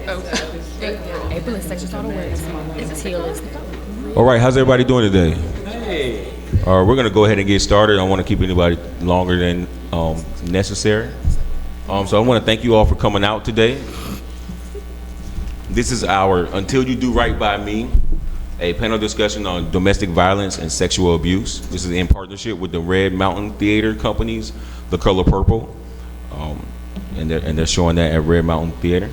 April is Sexual Assault Awareness Month. Teal is. All right, how's everybody doing today? Hey. All right, we're going to go ahead and get started. I don't want to keep anybody longer than necessary. So I want to thank you all for coming out today. This is our Until You Do Right By Me, a panel discussion on domestic violence and sexual abuse. This is in partnership with the Red Mountain Theater Company's The Color Purple, and they're showing that at Red Mountain Theater.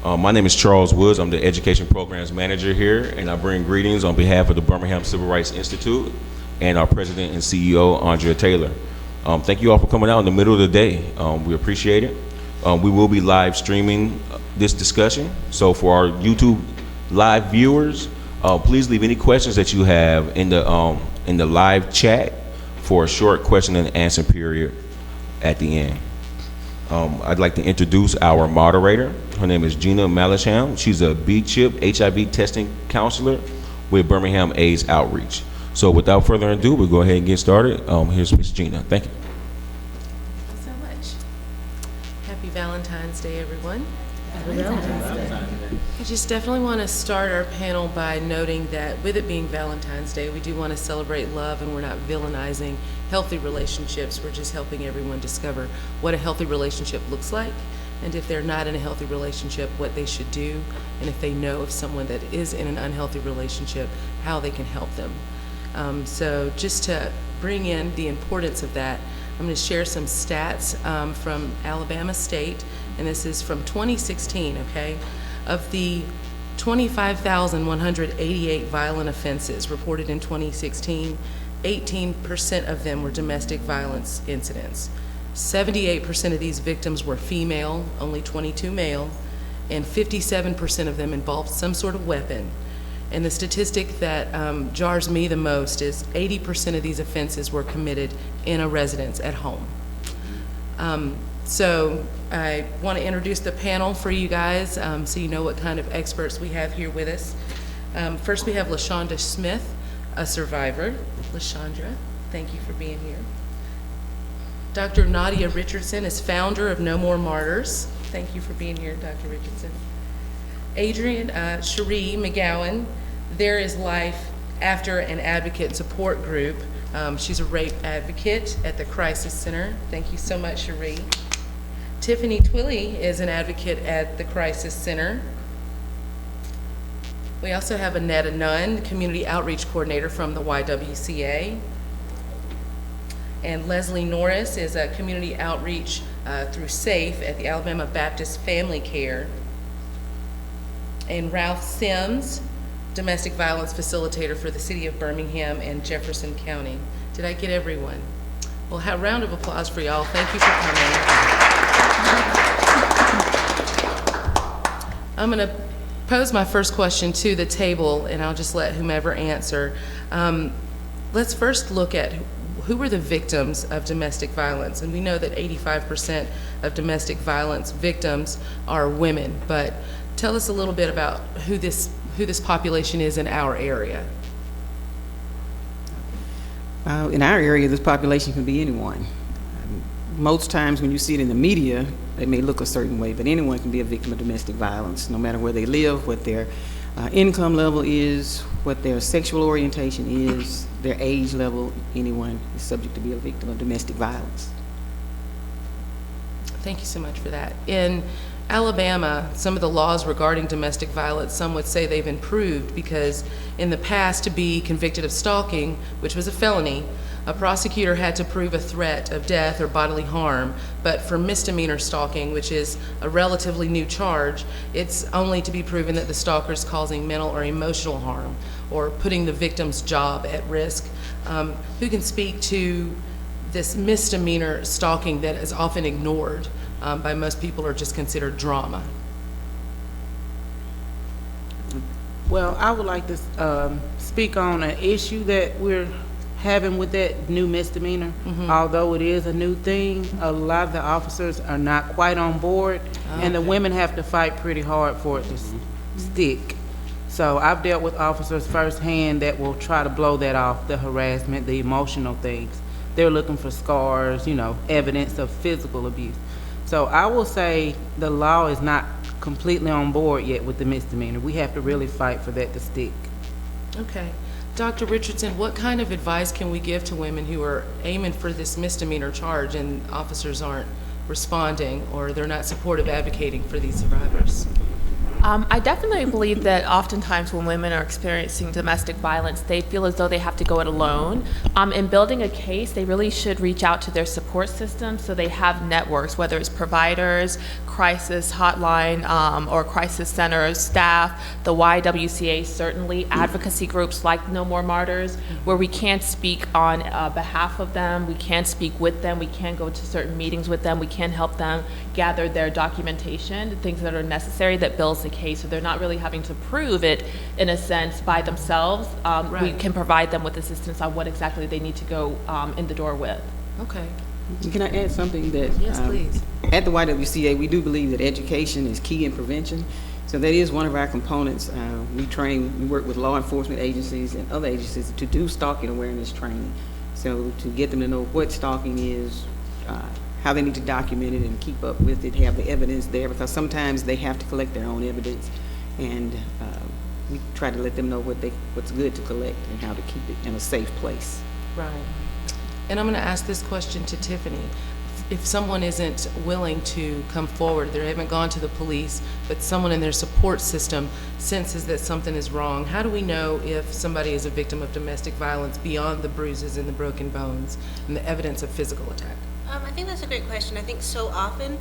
My name is Charles Woods. I'm the Education Programs Manager here, and I bring greetings on behalf of the Birmingham Civil Rights Institute and our President and CEO, Andrea Taylor. Thank you all for coming out in the middle of the day. We appreciate it. We will be live streaming this discussion, so for our YouTube live viewers, please leave any questions that you have in the live chat for a short question and answer period at the end. I'd like to introduce our moderator. Her name is Gina Malisham. She's a B-CHIP HIV testing counselor with Birmingham AIDS Outreach. So without further ado, we'll go ahead and get started. Here's Ms. Gina. Thank you. Thank you so much. Happy Valentine's Day, everyone. I just definitely want to start our panel by noting that with it being Valentine's Day, we do want to celebrate love, and we're not villainizing healthy relationships. We're just helping everyone discover what a healthy relationship looks like, and if they're not in a healthy relationship, what they should do, and if they know of someone that is in an unhealthy relationship, how they can help them. So just to bring in the importance of that, I'm going to share some stats from Alabama State, and this is from 2016, okay? Of the 25,188 violent offenses reported in 2016, 18% of them were domestic violence incidents. 78% of these victims were female, only 22 male, and 57% of them involved some sort of weapon. And the statistic that jars me the most is 80% of these offenses were committed in a residence at home. So I want to introduce the panel for you guys so you know what kind of experts we have here with us. First we have LaShonda Smith, a survivor. LaShonda, thank you for being here. Dr. Nadia Richardson is founder of No More Martyrs. Thank you for being here, Dr. Richardson. Adrian Cherie McGowan, There Is Life After an Advocate and Support Group. She's a rape advocate at the Crisis Center. Thank you so much, Cherie. Tiffany Twilley is an advocate at the Crisis Center. We also have Annetta Nunn, Community Outreach Coordinator from the YWCA. And Leslie Norris is a Community Outreach through SAFE at the Alabama Baptist Family Care. And Ralph Sims, Domestic Violence Facilitator for the City of Birmingham and Jefferson County. Did I get everyone? Well, a round of applause for y'all. Thank you for coming. I'm going to pose my first question to the table, and I'll just let whomever answer. Let's first look at who were the victims of domestic violence. And we know that 85% of domestic violence victims are women, but tell us a little bit about who this population is in our area. In our area, this population can be anyone. Most times when you see it in the media, it may look a certain way, but anyone can be a victim of domestic violence, no matter where they live, what their income level is, what their sexual orientation is, their age level. Anyone is subject to be a victim of domestic violence. Thank you so much for that. In Alabama, some of the laws regarding domestic violence, some would say they've improved, because in the past, to be convicted of stalking, which was a felony, a prosecutor had to prove a threat of death or bodily harm. But for misdemeanor stalking, which is a relatively new charge, it's only to be proven that the stalker is causing mental or emotional harm or putting the victim's job at risk. Who can speak to this misdemeanor stalking that is often ignored by most people or just considered drama? Well, I would like to speak on an issue that we're having with that new misdemeanor. Although it is a new thing, a lot of the officers are not quite on board, and the women have to fight pretty hard for it to stick. So I've dealt with officers firsthand that will try to blow that off, the harassment, the emotional things. They're looking for scars, evidence of physical abuse. So I will say the law is not completely on board yet with the misdemeanor. We have to really fight for that to stick. Okay. Dr. Richardson, what kind of advice can we give to women who are aiming for this misdemeanor charge and officers aren't responding, or they're not supportive advocating for these survivors? I definitely believe that oftentimes when women are experiencing domestic violence, they feel as though they have to go it alone. In building a case, they really should reach out to their support system so they have networks, whether it's providers, crisis hotline, or crisis centers, staff, the YWCA, certainly, advocacy groups like No More Martyrs, where we can speak on behalf of them, we can speak with them, we can go to certain meetings with them, we can help them gather their documentation, things that are necessary that builds the case, so they're not really having to prove it in a sense by themselves. Right. We can provide them with assistance on what exactly they need to go in the door with. Okay. Can I add something that? Yes, please. At the YWCA, we do believe that education is key in prevention. So that is one of our components. We work with law enforcement agencies and other agencies to do stalking awareness training. So to get them to know what stalking is, how they need to document it and keep up with it, have the evidence there, because sometimes they have to collect their own evidence. And we try to let them know what's good to collect and how to keep it in a safe place. Right. And I'm going to ask this question to Tiffany. If someone isn't willing to come forward, they haven't gone to the police, but someone in their support system senses that something is wrong, how do we know if somebody is a victim of domestic violence beyond the bruises and the broken bones and the evidence of physical attack? I think that's a great question. I think so often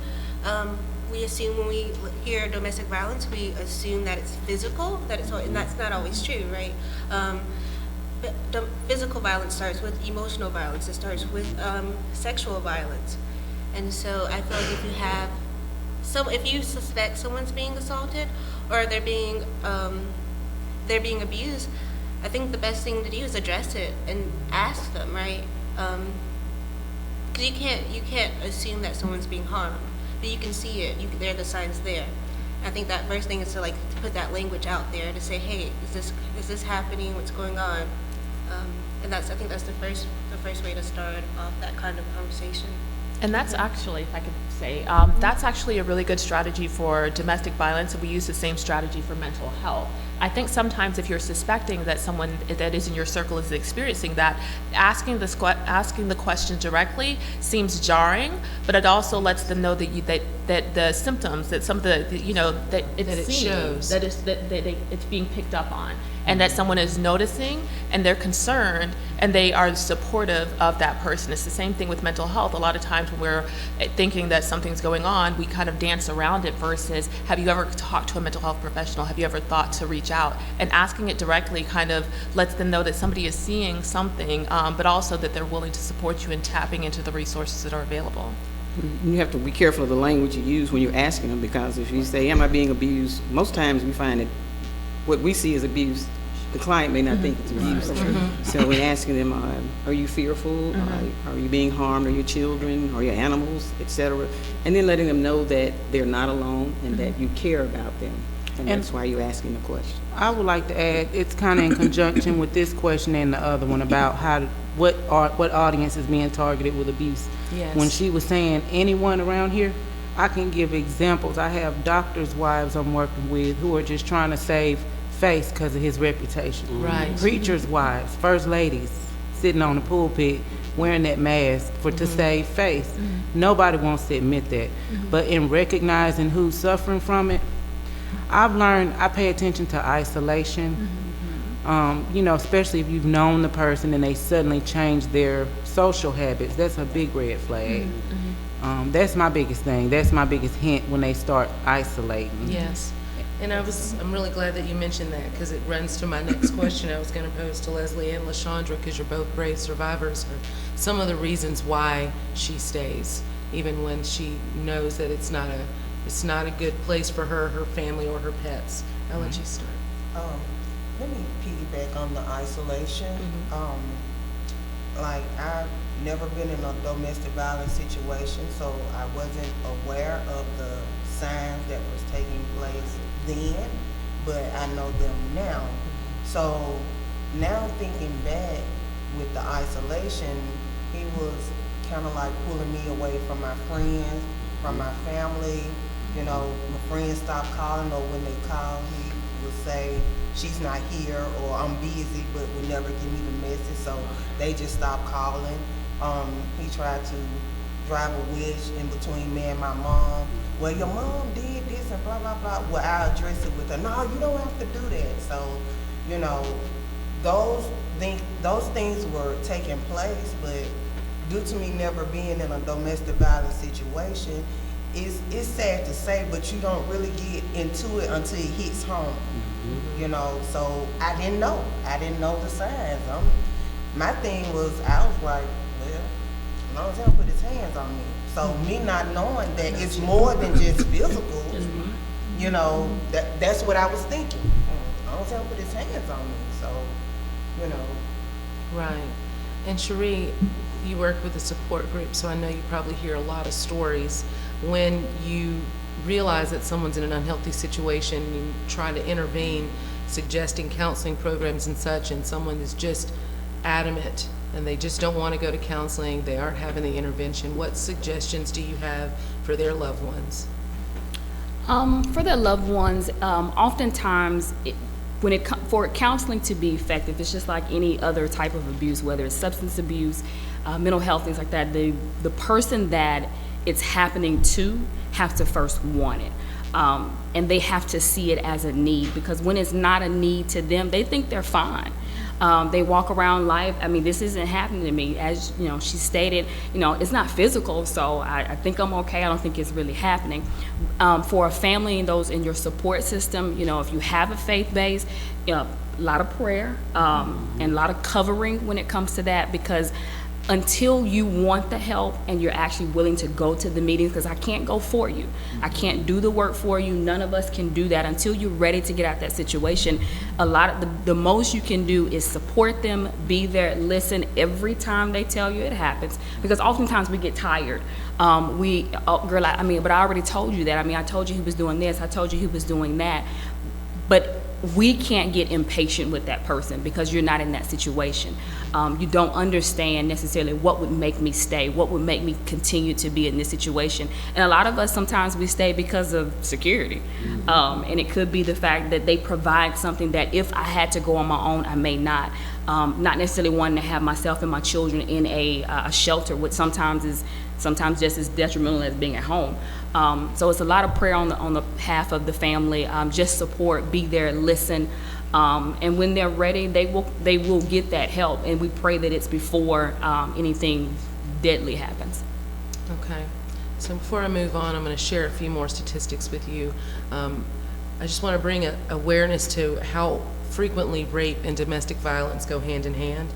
we assume when we hear domestic violence, we assume that it's physical, and that's not always true, right? But the physical violence starts with emotional violence. It starts with sexual violence. And so I feel like if you suspect someone's being assaulted or they're being abused, I think the best thing to do is address it and ask them, right? Because you can't assume that someone's being harmed, but you can see it. There are the signs there. I think that first thing is to put that language out there to say, hey, is this happening? What's going on? And I think that's the first way to start off that kind of conversation. And that's actually, if I could say, that's actually a really good strategy for domestic violence, and we use the same strategy for mental health. I think sometimes if you're suspecting that someone that is in your circle is experiencing that, asking the question directly seems jarring, but it also lets them know that the symptoms, that some of the that it's shows that it's being picked up on, and that someone is noticing and they're concerned and they are supportive of that person. It's the same thing with mental health. A lot of times when we're thinking that something's going on, we kind of dance around it versus, have you ever talked to a mental health professional? Have you ever thought to reach out? And asking it directly kind of lets them know that somebody is seeing something, but also that they're willing to support you in tapping into the resources that are available. You have to be careful of the language you use when you're asking them, because if you say, am I being abused? Most times we find that what we see as abuse, the client may not think it's abuse. So we're asking them, are you fearful? Are you being harmed? Are your children? Are your animals, etc.? And then letting them know that they're not alone and that you care about them. And that's why you're asking the question. I would like to add, it's kind of in conjunction with this question and the other one about what audience is being targeted with abuse. Yes. When she was saying anyone around here, I can give examples. I have doctors' wives I'm working with who are just trying to save face because of his reputation. Right. Preachers' wives, first ladies, sitting on the pulpit wearing that mask to save face. Nobody wants to admit that. But in recognizing who's suffering from it, I've learned I pay attention to isolation. Especially if you've known the person and they suddenly change their social habits, that's a big red flag. That's my biggest thing. That's my biggest hint when they start isolating. Yes. And I'm really glad that you mentioned that, because it runs to my next question I was going to pose to Leslie and LaShondra, because you're both brave survivors, are some of the reasons why she stays, even when she knows that it's not a good place for her family, or her pets. I'll let you start. Let me piggyback on the isolation. I've never been in a domestic violence situation, so I wasn't aware of the signs that was taking place then, but I know them now. So now thinking back with the isolation, he was kind of like pulling me away from my friends, from my family, You know, my friends stopped calling, or when they call, he would say, she's not here, or I'm busy, but would never give me the message, so they just stopped calling. He tried to drive a wedge in between me and my mom. Well, your mom did this and blah, blah, blah. Well, I'll address it with her. No, you don't have to do that. So, you know, those things were taking place, but due to me never being in a domestic violence situation, it's sad to say, but you don't really get into it until it hits home. You know, so I didn't know the signs. My thing was, I was like, well, as long as he don't put his hands on me. So me not knowing that it's more than just physical, you know, that's what I was thinking. As long as he don't put his hands on me. So, you know. Right. And Cherie, you work with a support group, so I know you probably hear a lot of stories. When you realize that someone's in an unhealthy situation, you try to intervene, suggesting counseling programs and such, and someone is just adamant and they just don't want to go to counseling, they aren't having the intervention, what suggestions do you have for their loved ones? For their loved ones, oftentimes, for counseling to be effective, it's just like any other type of abuse, whether it's substance abuse, mental health, things like that. The person that it's happening to have to first want it. And they have to see it as a need, because when it's not a need to them, they think they're fine. They walk around life, I mean, this isn't happening to me. As you know, she stated, you know, it's not physical, so I think I'm okay. I don't think it's really happening. For a family and those in your support system, you know, if you have a faith base, you know, a lot of prayer and a lot of covering when it comes to that, because until you want the help and you're actually willing to go to the meetings, because I can't go for you. I can't do the work for you. None of us can do that until you're ready to get out that situation. A lot of the most you can do is support them, be there, listen every time they tell you it happens, because oftentimes we get tired. But I already told you that. I mean, I told you he was doing this. I told you he was doing that. But we can't get impatient with that person because you're not in that situation. You don't understand necessarily what would make me stay, what would make me continue to be in this situation. And a lot of us, sometimes we stay because of security. And it could be the fact that they provide something that if I had to go on my own, I may not. Not necessarily wanting to have myself and my children in a shelter, which sometimes just as detrimental as being at home. So it's a lot of prayer on the behalf of the family. Just support, be there, listen, and when they're ready, they will get that help. And we pray that it's before anything deadly happens. Okay. So before I move on, I'm going to share a few more statistics with you. I just want to bring awareness to how frequently rape and domestic violence go hand in hand.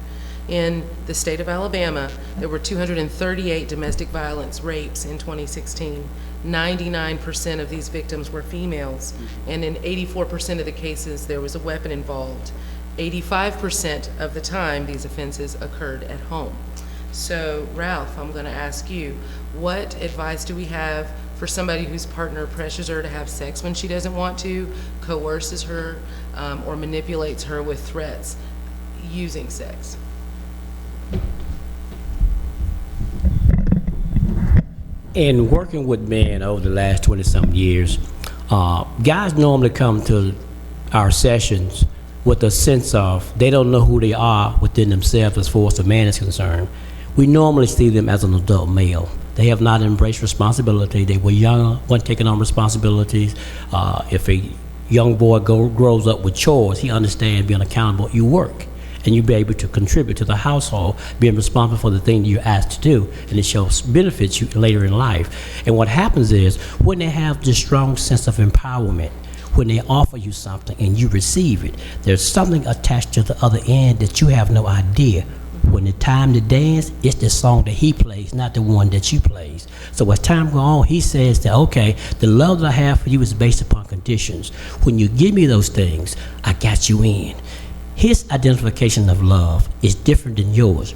In the state of Alabama, there were 238 domestic violence rapes in 2016. 99% of these victims were females, and in 84% of the cases, there was a weapon involved. 85% of the time, these offenses occurred at home. So, Ralph, I'm going to ask you, what advice do we have for somebody whose partner pressures her to have sex when she doesn't want to, coerces her, or manipulates her with threats using sex? In working with men over the last 20-something years, guys normally come to our sessions with a sense of they don't know who they are within themselves as far as the man is concerned. We normally see them as an adult male. They have not embraced responsibility. They were young, weren't taking on responsibilities. If a young boy grows up with chores, he understands being accountable. You work, and you be able to contribute to the household, being responsible for the thing you're asked to do, and it shows benefits you later in life. And what happens is, when they have this strong sense of empowerment, when they offer you something and you receive it, there's something attached to the other end that you have no idea. When it's time to dance, it's the song that he plays, not the one that you plays. So as time goes on, he says that, okay, the love that I have for you is based upon conditions. When you give me those things, I got you in. His identification of love is different than yours.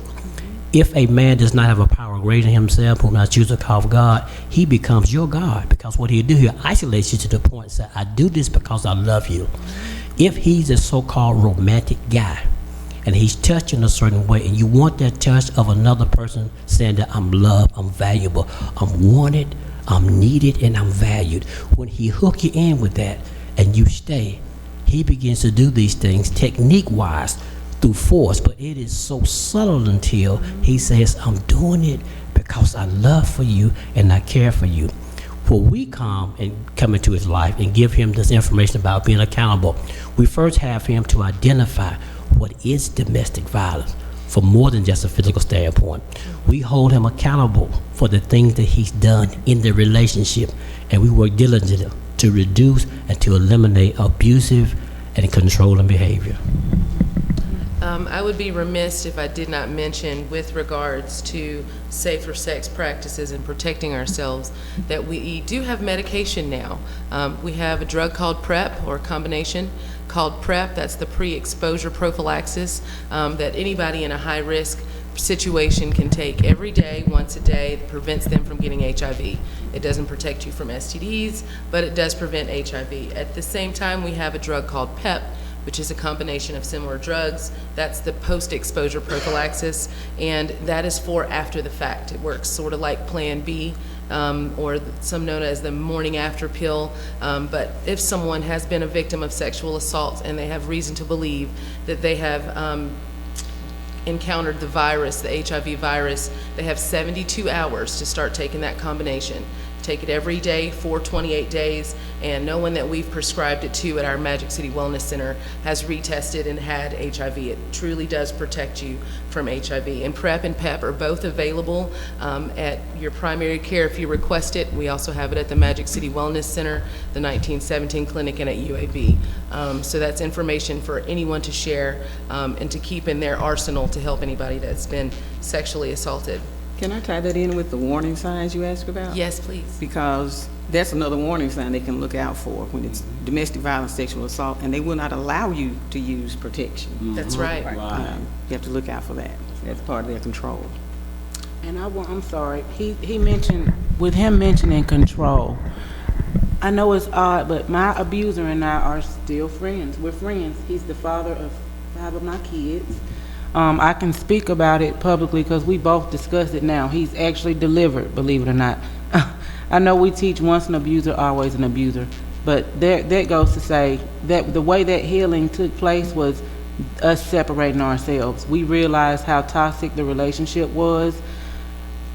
If a man does not have a power greater than himself, whom I choose to call God, he becomes your God, because what he'll do, he'll isolate you to the point and say, I do this because I love you. If he's a so-called romantic guy, and he's touched in a certain way, and you want that touch of another person saying that I'm loved, I'm valuable, I'm wanted, I'm needed and I'm valued. When he hook you in with that and you stay, he begins to do these things technique-wise through force, but it is so subtle until he says, I'm doing it because I love for you and I care for you. When we come into his life and give him this information about being accountable, we first have him to identify what is domestic violence from more than just a physical standpoint. We hold him accountable for the things that he's done in the relationship, and we work diligently to reduce and to eliminate abusive and controlling behavior. I would be remiss if I did not mention, with regards to safer sex practices and protecting ourselves, that we do have medication now. We have a drug called PrEP, or a combination called PrEP. That's the pre-exposure prophylaxis that anybody in a high-risk situation can take every day, once a day. It prevents them from getting HIV. It doesn't protect you from STDs, but it does prevent HIV. At the same time, we have a drug called PEP, which is a combination of similar drugs. That's the post-exposure prophylaxis, and that is for after the fact. It works sort of like Plan B, or some known as the morning after pill. But if someone has been a victim of sexual assault and they have reason to believe that they have encountered the virus, the HIV virus, they have 72 hours to start taking that combination. Take it every day for 28 days, and no one that we've prescribed it to at our Magic City Wellness Center has retested and had HIV. It truly does protect you from HIV. And PrEP and PEP are both available at your primary care if you request it. We also have it at the Magic City Wellness Center, the 1917 Clinic, and at UAB. So that's information for anyone to share and to keep in their arsenal to help anybody that's been sexually assaulted. Can I tie that in with the warning signs you asked about? Yes, please. Because that's another warning sign they can look out for when it's domestic violence, sexual assault, and they will not allow you to use protection. That's right. You have to look out for that. That's part of their control. And I'm sorry, he mentioned, with him mentioning control, I know it's odd, but my abuser and I are still friends. We're friends. He's the father of 5 of my kids. I can speak about it publicly because we both discussed it now. He's actually delivered, believe it or not. I know we teach once an abuser, always an abuser, but that goes to say that the way that healing took place was us separating ourselves. We realized how toxic the relationship was.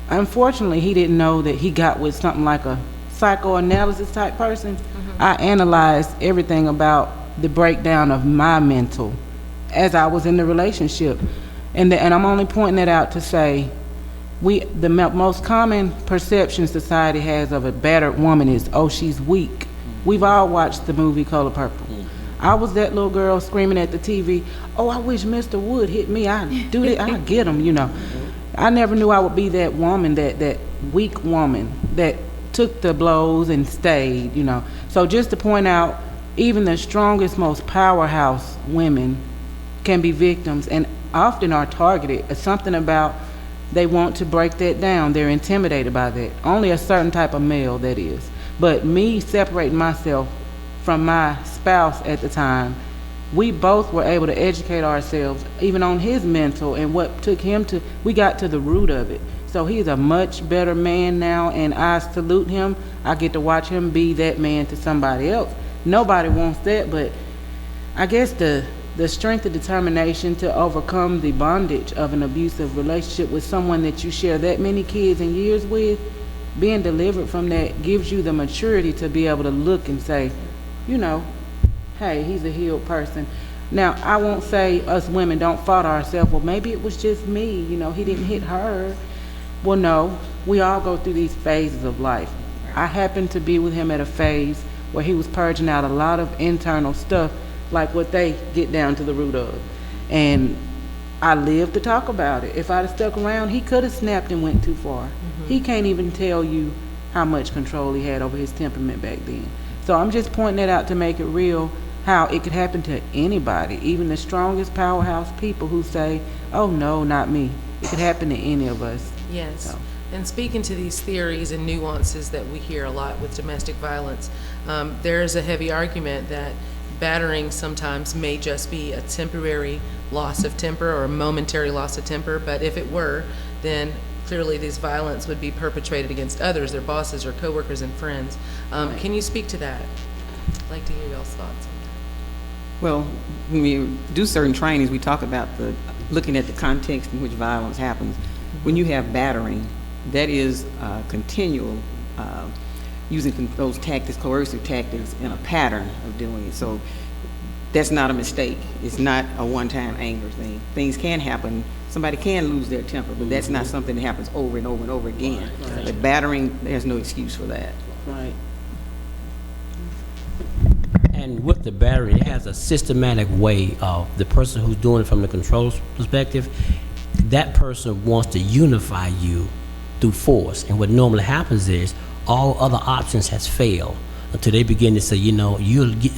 Unfortunately, he didn't know that he got with something like a psychoanalysis type person. I analyzed everything about the breakdown of my mental as I was in the relationship. And I'm only pointing that out to say, the most common perception society has of a battered woman is, oh, she's weak. We've all watched the movie Color Purple. I was that little girl screaming at the TV, oh, I wish Mr. Wood hit me, I'd do it, I'd get him, you know. I never knew I would be that woman, that weak woman that took the blows and stayed, you know. So just to point out, even the strongest, most powerhouse women can be victims and often are targeted. It's something about they want to break that down. They're intimidated by that. Only a certain type of male, that is. But me separating myself from my spouse at the time, we both were able to educate ourselves, even on his mental and what took him to, we got to the root of it. So he's a much better man now, and I salute him. I get to watch him be that man to somebody else. Nobody wants that, but I guess the strength of determination to overcome the bondage of an abusive relationship with someone that you share that many kids and years with, being delivered from that gives you the maturity to be able to look and say, you know, hey, he's a healed person. Now, I won't say us women don't fault ourselves. Well, maybe it was just me, you know, he didn't hit her. Well, no, we all go through these phases of life. I happened to be with him at a phase where he was purging out a lot of internal stuff, like what they get down to the root of. And I lived to talk about it. If I'd have stuck around, he could have snapped and went too far. He can't even tell you how much control he had over his temperament back then. So I'm just pointing that out to make it real, how it could happen to anybody, even the strongest powerhouse people who say, oh no, not me. It could happen to any of us. Yes. So. And speaking to these theories and nuances that we hear a lot with domestic violence, there is a heavy argument that battering sometimes may just be a temporary loss of temper or a momentary loss of temper, but if it were, then clearly this violence would be perpetrated against others, their bosses or coworkers and friends. Can you speak to that? I'd like to hear y'all's thoughts on Well, when we do certain trainings, we talk about looking at the context in which violence happens. When you have battering, that is continual using those tactics, coercive tactics, in a pattern of doing it. So that's not a mistake. It's not a one-time anger thing. Things can happen. Somebody can lose their temper, but that's not something that happens over and over and over again. But battering, there's no excuse for that. Right. And with the battery, it has a systematic way of the person who's doing it from the control perspective. That person wants to unify you through force. And what normally happens is all other options has failed until they begin to say, you know,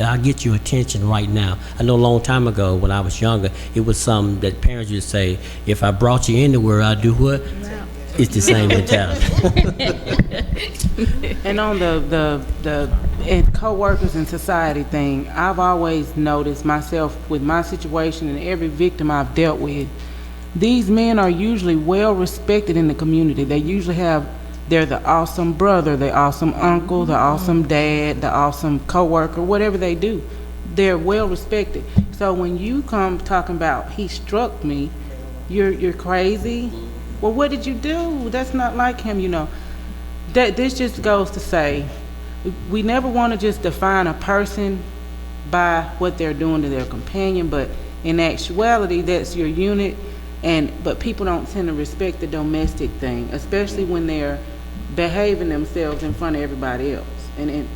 I'll get your attention right now. I know a long time ago when I was younger, it was something that parents used to say, if I brought you anywhere, I'd do what? It's the same mentality. And on the co-workers and society thing, I've always noticed myself with my situation and every victim I've dealt with, these men are usually well respected in the community. They usually they're the awesome brother, the awesome uncle, the awesome dad, the awesome co-worker, whatever they do. They're well respected. So when you come talking about he struck me, you're crazy. Well, what did you do? That's not like him, you know. This just goes to say, we never want to just define a person by what they're doing to their companion, but in actuality, that's your unit. But people don't tend to respect the domestic thing, especially when they're behaving themselves in front of everybody else. And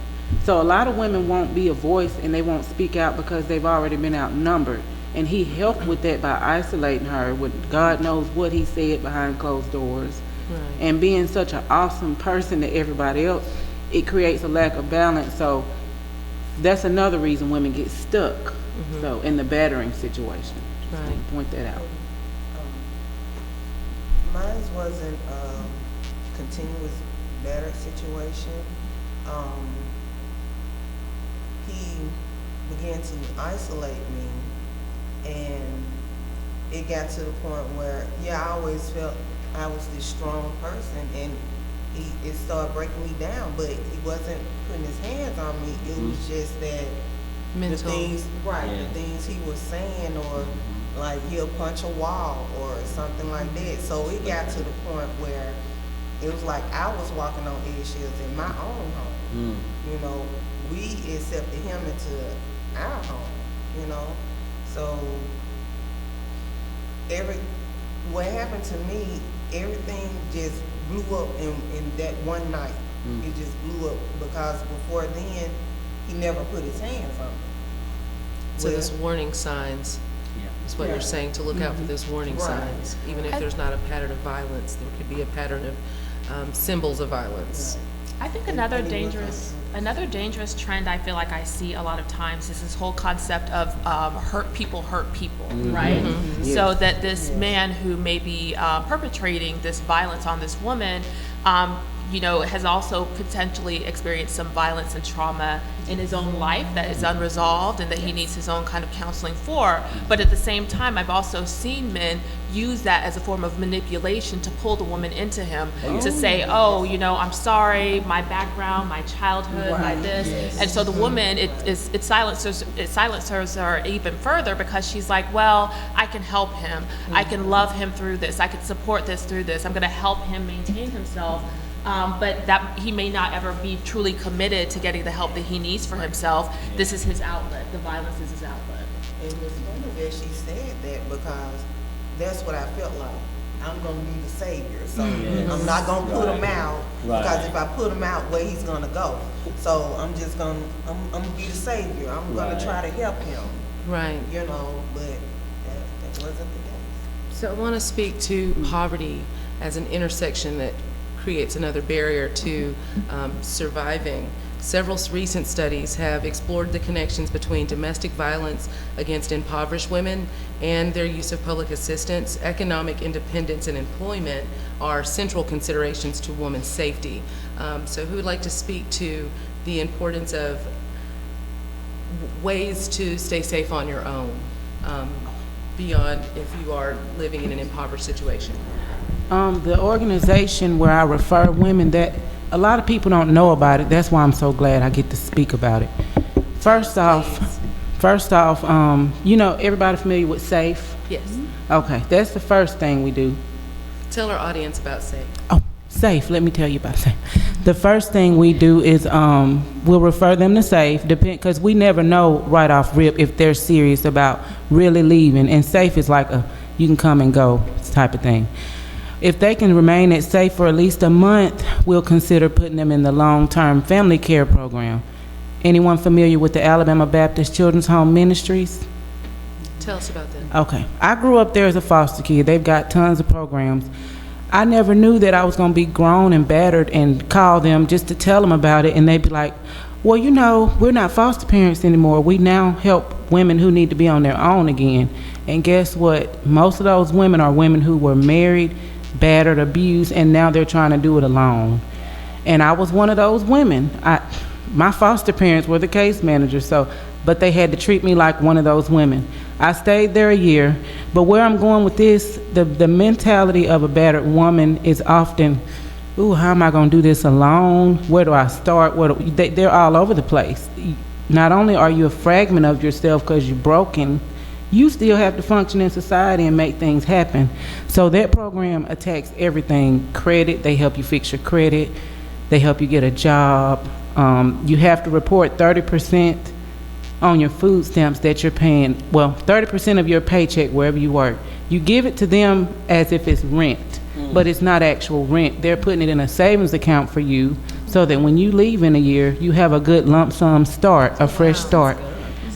so a lot of women won't be a voice and they won't speak out because they've already been outnumbered. And he helped with that by isolating her with God knows what he said behind closed doors. Right. And being such an awesome person to everybody else, it creates a lack of balance. So that's another reason women get stuck. So in the battering situation. Right. So point that out. Mine wasn't a continuous batter situation. He began to isolate me. And it got to the point where, I always felt I was this strong person, and it started breaking me down, but he wasn't putting his hands on me. It was just that mental. The things, the things he was saying, or like he'll punch a wall or something like that. So it got to the point where it was like I was walking on eggshells in my own home. You know, we accepted him into our home, you know. So what happened to me, everything just blew up in that one night. It just blew up because before then, he never put his hands on me. So there's warning signs. Is what you're saying, to look out for those warning signs. Even if there's not a pattern of violence, there could be a pattern of symbols of violence. I think another dangerous trend I feel like I see a lot of times is this whole concept of hurt people, right? Yes. So that this man who may be perpetrating this violence on this woman, has also potentially experienced some violence and trauma in his own life that is unresolved and that he needs his own kind of counseling for. But at the same time, I've also seen men use that as a form of manipulation to pull the woman into him, to say, I'm sorry, my background, my childhood, my this. Yes. And so the woman, it silences her even further because she's like, well, I can help him. I can love him through this. I can support this through this. I'm going to help him maintain himself. But that he may not ever be truly committed to getting the help that he needs for himself. This is his outlet. The violence is his outlet. It was funny that she said that because that's what I felt like. I'm going to be the savior. So I'm not going to put him out because if I put him out, where he's going to go. So I'm just going to be the savior. I'm going to try to help him. Right. But that wasn't the case. So I want to speak to poverty as an intersection that creates another barrier to surviving. Several recent studies have explored the connections between domestic violence against impoverished women and their use of public assistance. Economic independence and employment are central considerations to women's safety. So who would like to speak to the importance of ways to stay safe on your own, beyond if you are living in an impoverished situation? The organization where I refer women, that a lot of people don't know about it. That's why I'm so glad I get to speak about it. First off, you know, everybody familiar with SAFE? Yes. Okay, that's the first thing we do. Tell our audience about SAFE. Oh, SAFE, let me tell you about SAFE. The first thing we do is we'll refer them to SAFE, because we never know right off rip if they're serious about really leaving. And SAFE is like a you can come and go type of thing. If they can remain at SAFE for at least a month, we'll consider putting them in the long-term family care program. Anyone familiar with the Alabama Baptist Children's Home Ministries? Tell us about that. Okay. I grew up there as a foster kid. They've got tons of programs. I never knew that I was going to be grown and battered and call them just to tell them about it, and they'd be like, well, you know, we're not foster parents anymore. We now help women who need to be on their own again. And guess what? Most of those women are women who were married, battered, abused, and now they're trying to do it alone. And I was one of those women. My foster parents were the case managers, but they had to treat me like one of those women. I stayed there a year, but where I'm going with this, the mentality of a battered woman is often, ooh, how am I going to do this alone? Where do I start? They're all over the place. Not only are you a fragment of yourself because you're broken, you still have to function in society and make things happen. So that program attacks everything. Credit, they help you fix your credit. They help you get a job. You have to report 30% on your food stamps that you're paying, 30% of your paycheck wherever you work. You give it to them as if it's rent, but it's not actual rent. They're putting it in a savings account for you so that when you leave in a year, you have a good lump sum start, a fresh start.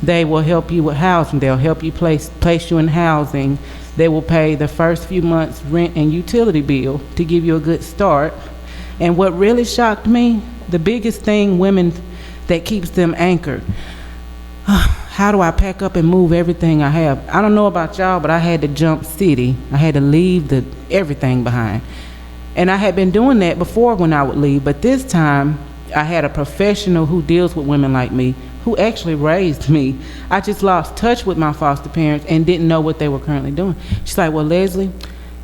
They will help you with housing. They'll help you place you in housing. They will pay the first few months' rent and utility bill to give you a good start. And what really shocked me, the biggest thing women that keeps them anchored, how do I pack up and move everything I have? I don't know about y'all, but I had to jump city. I had to leave everything behind. And I had been doing that before when I would leave, but this time I had a professional who deals with women like me who actually raised me. I just lost touch with my foster parents and didn't know what they were currently doing. She's like, well, Leslie,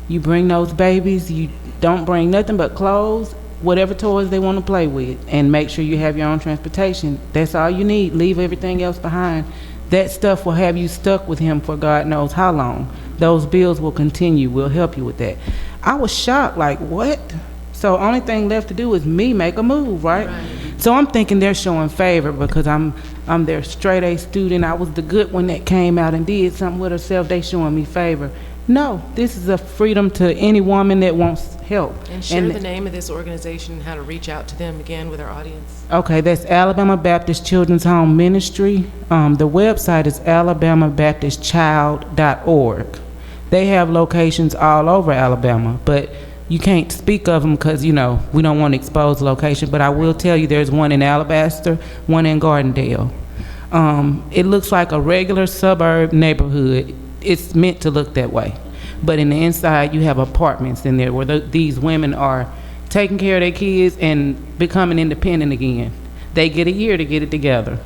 you bring those babies, you don't bring nothing but clothes, whatever toys they want to play with, and make sure you have your own transportation. That's all you need. Leave everything else behind. That stuff will have you stuck with him for God knows how long. Those bills will continue. We'll help you with that. I was shocked, like, what? So only thing left to do is me make a move, right? So I'm thinking they're showing favor because I'm their straight A student. I was the good one that came out and did something with herself. They showing me favor. No, this is a freedom to any woman that wants help. And share the name of this organization and how to reach out to them again with our audience. Okay, that's Alabama Baptist Children's Home Ministry. The website is alabamabaptistchild.org. They have locations all over Alabama, but you can't speak of them because, you know, we don't want to expose the location, but I will tell you there's one in Alabaster, one in Gardendale. It looks like a regular suburb neighborhood. It's meant to look that way. But in the inside, you have apartments in there where these women are taking care of their kids and becoming independent again. They get a year to get it together.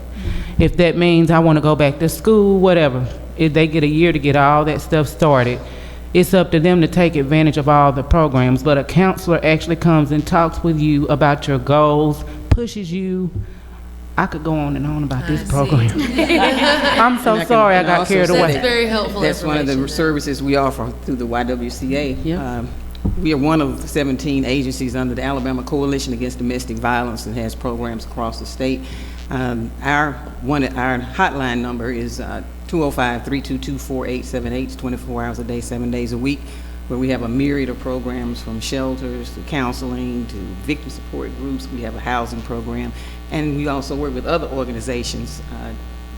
If that means I want to go back to school, whatever, if they get a year to get all that stuff started, it's up to them to take advantage of all the programs. But a counselor actually comes and talks with you about your goals, pushes you. I could go on and on about this program. I'm so sorry I got carried away. That's very helpful. That's one of the services we offer through the YWCA. Yeah. We are one of the 17 agencies under the Alabama Coalition Against Domestic Violence and has programs across the state. Our hotline number is 205-322-4878, 24 hours a day, 7 days a week, where we have a myriad of programs from shelters to counseling to victim support groups. We have a housing program, and we also work with other organizations.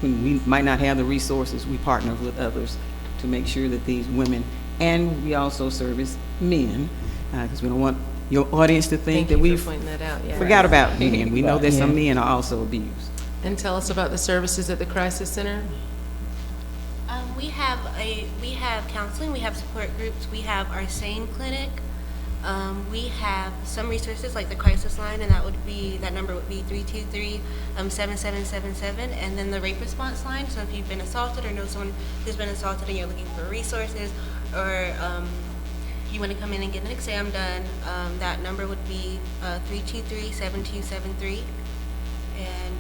When we might not have the resources, we partner with others to make sure that these women, and we also service men, because we don't want your audience to think that we've forgot about men. We know that some men are also abused. And tell us about the services at the Crisis Center. We have counseling, we have support groups, we have our SANE clinic, we have some resources like the crisis line, and that number would be 323-7777, and then the rape response line. So if you've been assaulted or know someone who's been assaulted and you're looking for resources, or if you want to come in and get an exam done, that number would be 323-7273. And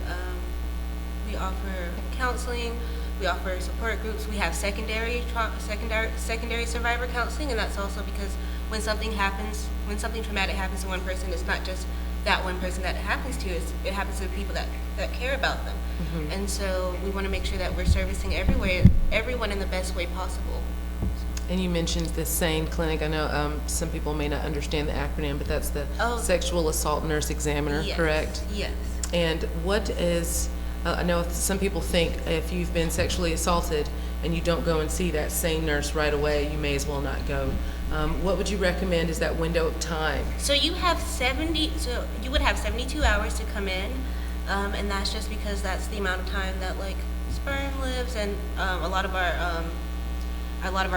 we offer counseling, we offer support groups, we have secondary survivor counseling, and that's also because when something traumatic happens to one person, it's not just that one person that it happens to, it happens to the people that care about them. And so we want to make sure that we're servicing everyone in the best way possible. And you mentioned the SANE clinic. I know some people may not understand the acronym, but that's the Sexual Assault Nurse Examiner, Yes. correct? Yes. And what is, I know some people think if you've been sexually assaulted and you don't go and see that same nurse right away, you may as well not go. What would you recommend is that window of time? So you would have 72 hours to come in, and that's just because that's the amount of time that like sperm lives, and a lot of our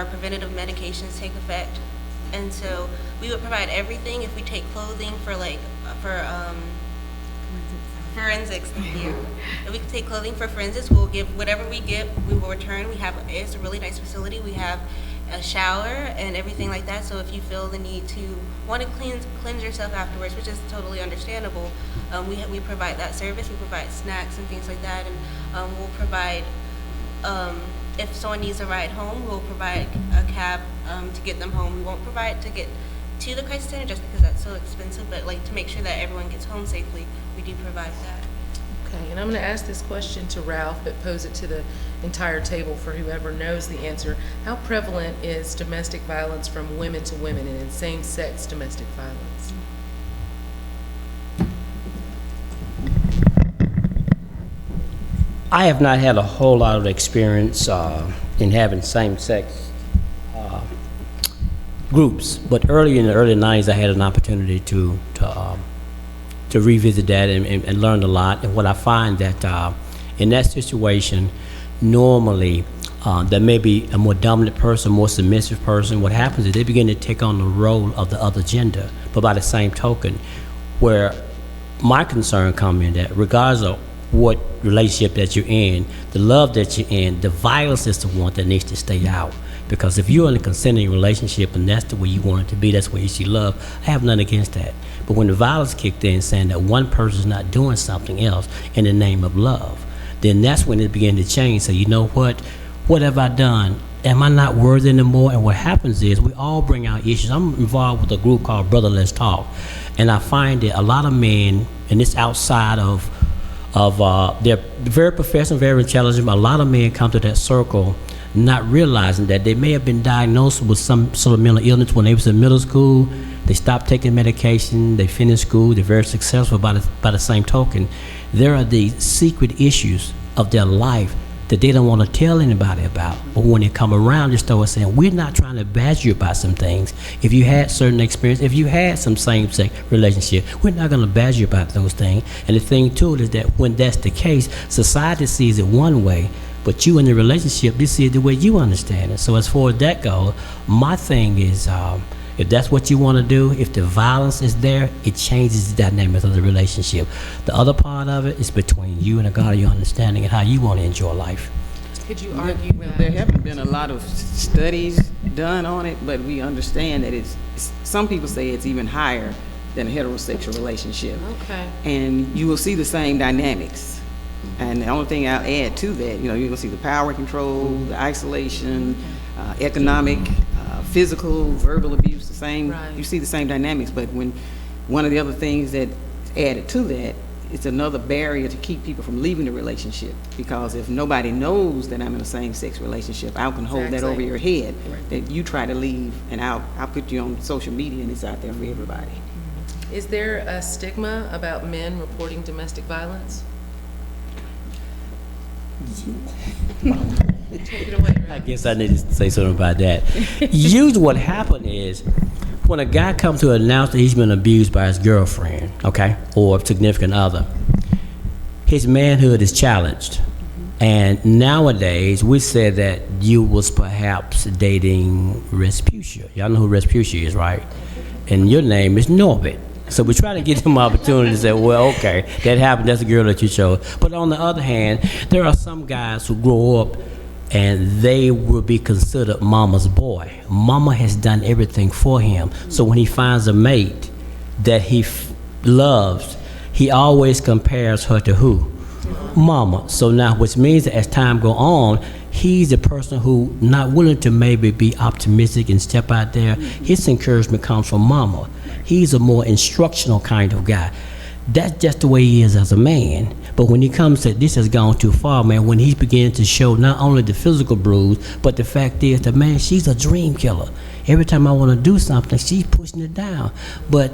preventative medications take effect. And so we would provide everything. If we take clothing for forensics here, if we can take clothing for forensics, we'll give whatever we get, we will return. It's a really nice facility. We have a shower and everything like that. So if you feel the need to want to cleanse yourself afterwards, which is totally understandable, we provide that service. We provide snacks and things like that, and we'll provide. If someone needs a ride home, we'll provide a cab to get them home. We won't provide to get to the crisis center just because that's so expensive, but like to make sure that everyone gets home safely, we do provide that. Okay, and I'm going to ask this question to Ralph, but pose it to the entire table for whoever knows the answer. How prevalent is domestic violence from women to women and in same-sex domestic violence? I have not had a whole lot of experience in having same-sex groups, but early in the early 90s, I had an opportunity to revisit that and learn a lot. And what I find that in that situation, normally there may be a more dominant person, more submissive person. What happens is they begin to take on the role of the other gender. But by the same token, where my concern comes in that regardless of what relationship that you're in, the love that you're in, the violence is the one that needs to stay out. Because if you're in a consenting relationship and that's the way you want it to be, that's where you see love, I have nothing against that. But when the violence kicked in, saying that one person's not doing something else in the name of love, then that's when it began to change. So you know what have I done? Am I not worthy anymore? And what happens is we all bring out issues. I'm involved with a group called Brother Let's Talk. And I find that a lot of men, and it's outside of they're very professional, very intelligent, but a lot of men come to that circle not realizing that they may have been diagnosed with some sort of mental illness when they was in middle school. They stopped taking medication, they finished school, they're very successful. By the same token, there are these secret issues of their life that they don't want to tell anybody about. But when they come around, they start saying, we're not trying to bash you about some things. If you had certain experience, if you had some same-sex relationship, we're not going to bash you about those things. And the thing too is that when that's the case, society sees it one way, but you in the relationship, they see it the way you understand it. So as far as that goes, my thing is, if that's what you want to do, if the violence is there, it changes the dynamics of the relationship. The other part of it is between you and the God of your understanding and how you want to enjoy life. Could you argue that? There haven't been a lot of studies done on it, but we understand that some people say it's even higher than a heterosexual relationship. Okay. And you will see the same dynamics. And the only thing I'll add to that, you're going to see the power control, the isolation, economic, physical, verbal abuse, the same. Right. You see the same dynamics, but when one of the other things that added to that, it's another barrier to keep people from leaving the relationship. Because if nobody knows that I'm in a same-sex relationship, I can hold that over your head, that you try to leave, and I'll put you on social media, and it's out there for everybody. Is there a stigma about men reporting domestic violence? Take it away, I guess I need to say something about that. Usually what happens is when a guy comes to announce that he's been abused by his girlfriend, okay, or significant other, his manhood is challenged. And nowadays, we said that you was perhaps dating Respucia. Y'all know who Respucia is, right? And your name is Norbert. So we try to give them opportunity to say, well, okay, that happened, that's a girl that you chose. But on the other hand, there are some guys who grow up and they will be considered mama's boy. Mama has done everything for him. So when he finds a mate that he loves, he always compares her to who? Mama. So now, which means that as time go on, he's the person who not willing to maybe be optimistic and step out there. His encouragement comes from mama. He's a more instructional kind of guy. That's just the way he is as a man. But when he comes to this has gone too far, man, when he begins to show not only the physical bruise, but the fact is that, man, she's a dream killer. Every time I want to do something, she's pushing it down. But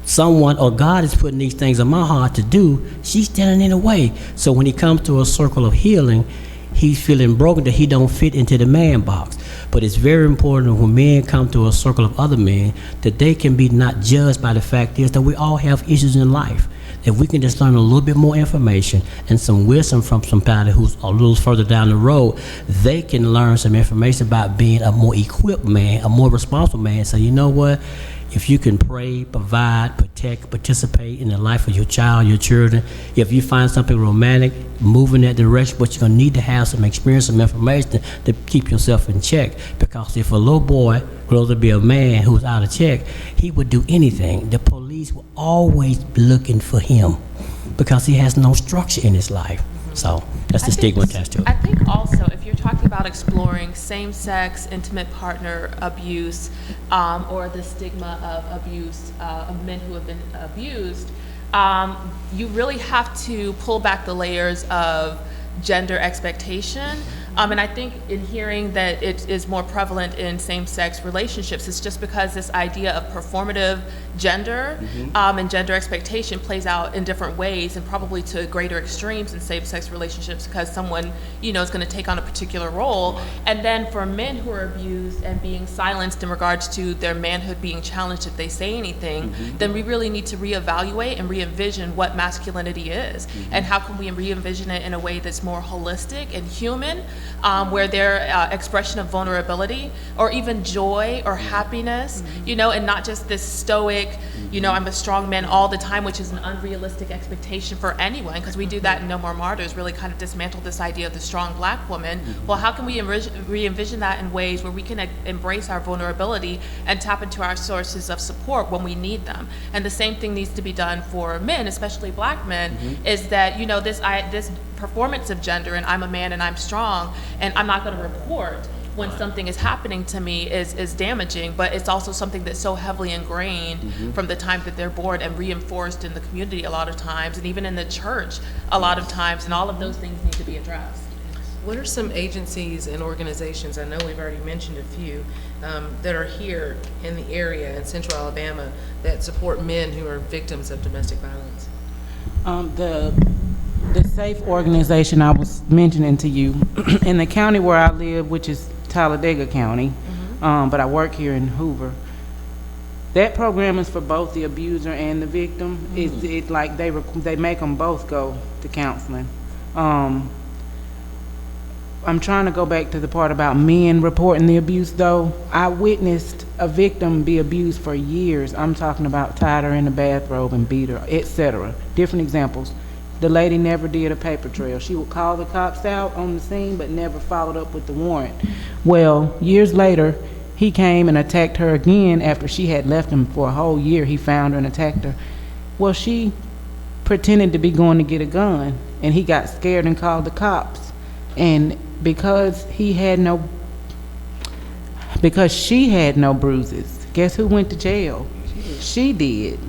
someone or God is putting these things in my heart to do, she's standing in the way. So when he comes to a circle of healing, he's feeling broken that he don't fit into the man box. But it's very important when men come to a circle of other men that they can be not judged by the fact is that we all have issues in life. If we can just learn a little bit more information and some wisdom from somebody who's a little further down the road, they can learn some information about being a more equipped man, a more responsible man. So you know what? If you can pray, provide, protect, participate in the life of your child, your children, if you find something romantic, move in that direction, but you're going to need to have some experience, some information to keep yourself in check. Because if a little boy grows to be a man who's out of check, he would do anything. The police will always be looking for him because he has no structure in his life. So that's the stigma attached to it. I think also, if you're talking about exploring same-sex, intimate partner abuse, or the stigma of abuse, of men who have been abused, you really have to pull back the layers of gender expectation. And I think in hearing that it is more prevalent in same-sex relationships, it's just because this idea of performative gender and gender expectation plays out in different ways and probably to greater extremes in same-sex relationships because someone, you know, is going to take on a particular role. And then for men who are abused and being silenced in regards to their manhood being challenged if they say anything, then we really need to reevaluate and re-envision what masculinity is and how can we re-envision it in a way that's more holistic and human, where their expression of vulnerability or even joy or happiness, you know, and not just this stoic, you know, I'm a strong man all the time, which is an unrealistic expectation for anyone, because we do that in No More Martyrs, really kind of dismantle this idea of the strong black woman. Well, how can we re-envision that in ways where we can embrace our vulnerability and tap into our sources of support when we need them? And the same thing needs to be done for men, especially black men, is that, you know, this performance of gender and I'm a man and I'm strong and I'm not going to report when something is happening to me is damaging, but it's also something that's so heavily ingrained from the time that they're born and reinforced in the community a lot of times and even in the church a lot of times, and all of those things need to be addressed. What are some agencies and organizations, I know we've already mentioned a few, that are here in the area in Central Alabama that support men who are victims of domestic violence? The SAFE organization I was mentioning to you, in the county where I live, which is Talladega County, but I work here in Hoover, that program is for both the abuser and the victim. It's like they make them both go to counseling. I'm trying to go back to the part about men reporting the abuse, though. I witnessed a victim be abused for years. I'm talking about tied her in the bathrobe and beat her, etc. Different examples. The lady never did a paper trail. She would call the cops out on the scene, but never followed up with the warrant. Well, years later, he came and attacked her again after she had left him for a whole year. He found her and attacked her. Well, she pretended to be going to get a gun, and he got scared and called the cops. And because she had no bruises, guess who went to jail? She did.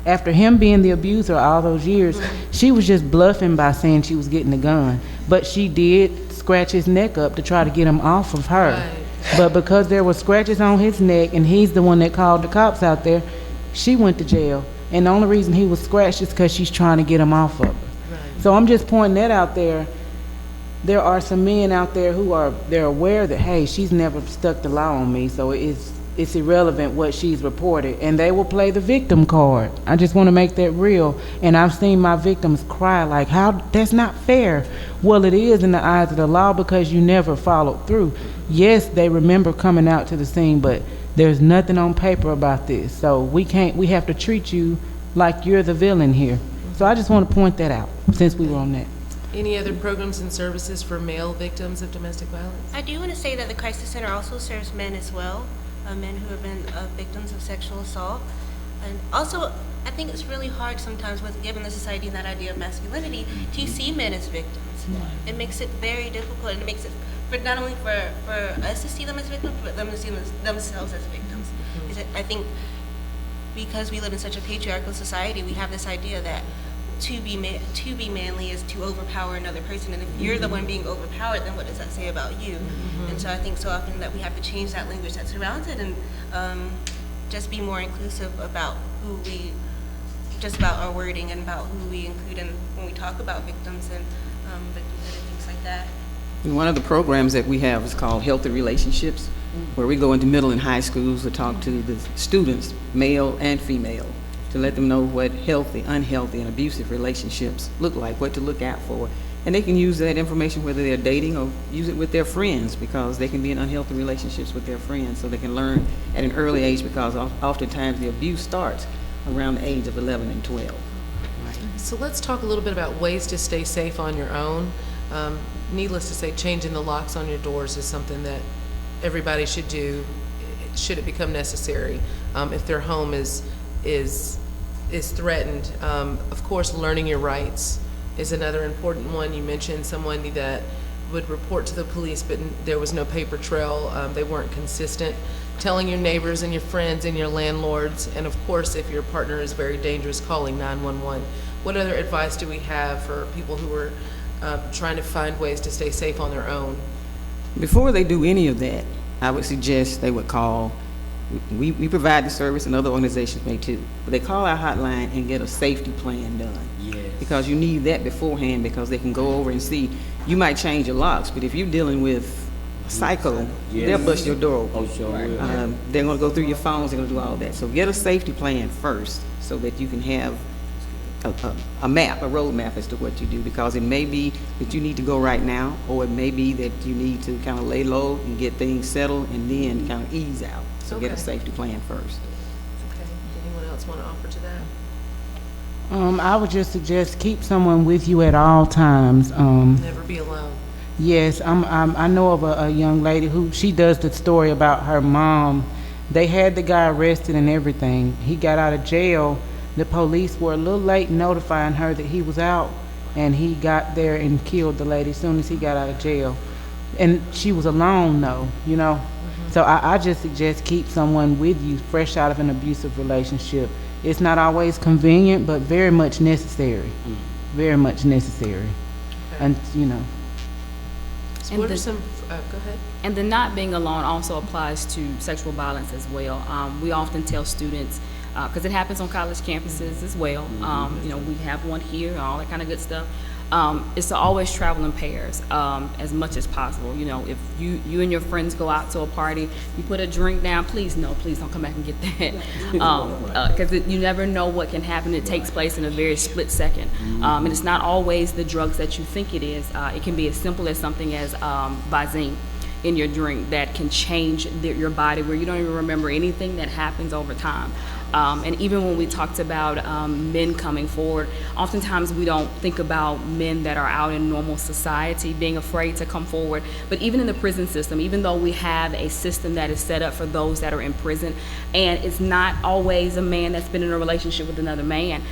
After him being the abuser all those years, she was just bluffing by saying she was getting a gun. But she did scratch his neck up to try to get him off of her. Right. But because there were scratches on his neck and he's the one that called the cops out there, she went to jail. And the only reason he was scratched is because she's trying to get him off of her. Right. So I'm just pointing that out there. There are some men out there they're aware that, hey, she's never stuck the law on me, so it's irrelevant what she's reported, and they will play the victim card. I just want to make that real. And I've seen my victims cry like, how, that's not fair. Well, it is in the eyes of the law because you never followed through. Yes, they remember coming out to the scene, but there's nothing on paper about this. So we have to treat you like you're the villain here. So I just want to point that out since we were on that. Any other programs and services for male victims of domestic violence? I do want to say that the Crisis Center also serves men as well, men who have been victims of sexual assault. And also, I think it's really hard sometimes with, given the society and that idea of masculinity, to see men as victims. It makes it very difficult, and it makes it, for not only for us to see them as victims, but them to see themselves as victims. I think because we live in such a patriarchal society, we have this idea that to be manly is to overpower another person, and if you're the one being overpowered, then what does that say about you? And so I think so often that we have to change that language that surrounds it, and just be more inclusive about just about our wording and about who we include in when we talk about victims and victimhood and things like that. And one of the programs that we have is called Hilton Relationships, where we go into middle and high schools to talk to the students, male and female, to let them know what healthy, unhealthy, and abusive relationships look like, what to look out for. And they can use that information whether they're dating or use it with their friends, because they can be in unhealthy relationships with their friends, so they can learn at an early age, because oftentimes the abuse starts around the age of 11 and 12. So let's talk a little bit about ways to stay safe on your own. Needless to say, changing the locks on your doors is something that everybody should do, should it become necessary, if their home is threatened. Of course, learning your rights is another important one. You mentioned someone that would report to the police, but there was no paper trail. They weren't consistent. Telling your neighbors and your friends and your landlords, and of course, if your partner is very dangerous, calling 911. What other advice do we have for people who are trying to find ways to stay safe on their own? Before they do any of that, I would suggest they would call. We provide the service, and other organizations may too. But they call our hotline and get a safety plan done. Yes. Because you need that beforehand, because they can go over and see. You might change your locks, but if you're dealing with a psycho, they'll bust your door open. Oh, sure will. They're going to go through your phones, they're going to do all that. So get a safety plan first, so that you can have a map, a road map as to what you do, because it may be that you need to go right now, or it may be that you need to kind of lay low and get things settled and then kind of ease out. So get a safety plan first. Okay. Anyone else want to offer to that? I would just suggest keep someone with you at all times. Never be alone. Yes, I know of a young lady who, she does the story about her mom. They had the guy arrested and everything. He got out of jail. The police were a little late notifying her that he was out, and he got there and killed the lady as soon as he got out of jail. And she was alone though, you know. So I just suggest keep someone with you fresh out of an abusive relationship. It's not always convenient, but very much necessary. Very much necessary. Okay. And, you know. So And what are the- some, go ahead. And the not being alone also applies to sexual violence as well. We often tell students, because it happens on college campuses as well, you know, we have one here, all that kind of good stuff, is to always travel in pairs as much as possible. You know, if you and your friends go out to a party, you put a drink down, please don't come back and get that. Because you never know what can happen. It takes place in a very split second. And it's not always the drugs that you think it is. It can be as simple as something as Visine in your drink that can change your body, where you don't even remember anything that happens over time. And even when we talked about men coming forward, oftentimes we don't think about men that are out in normal society being afraid to come forward. But even in the prison system, even though we have a system that is set up for those that are in prison, and it's not always a man that's been in a relationship with another man.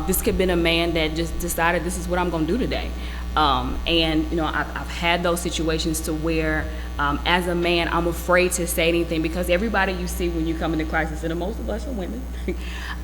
This could have been a man that just decided, this is what I'm going to do today. And you know, I've had those situations to where as a man, I'm afraid to say anything, because everybody you see when you come into crisis, and most of us are women,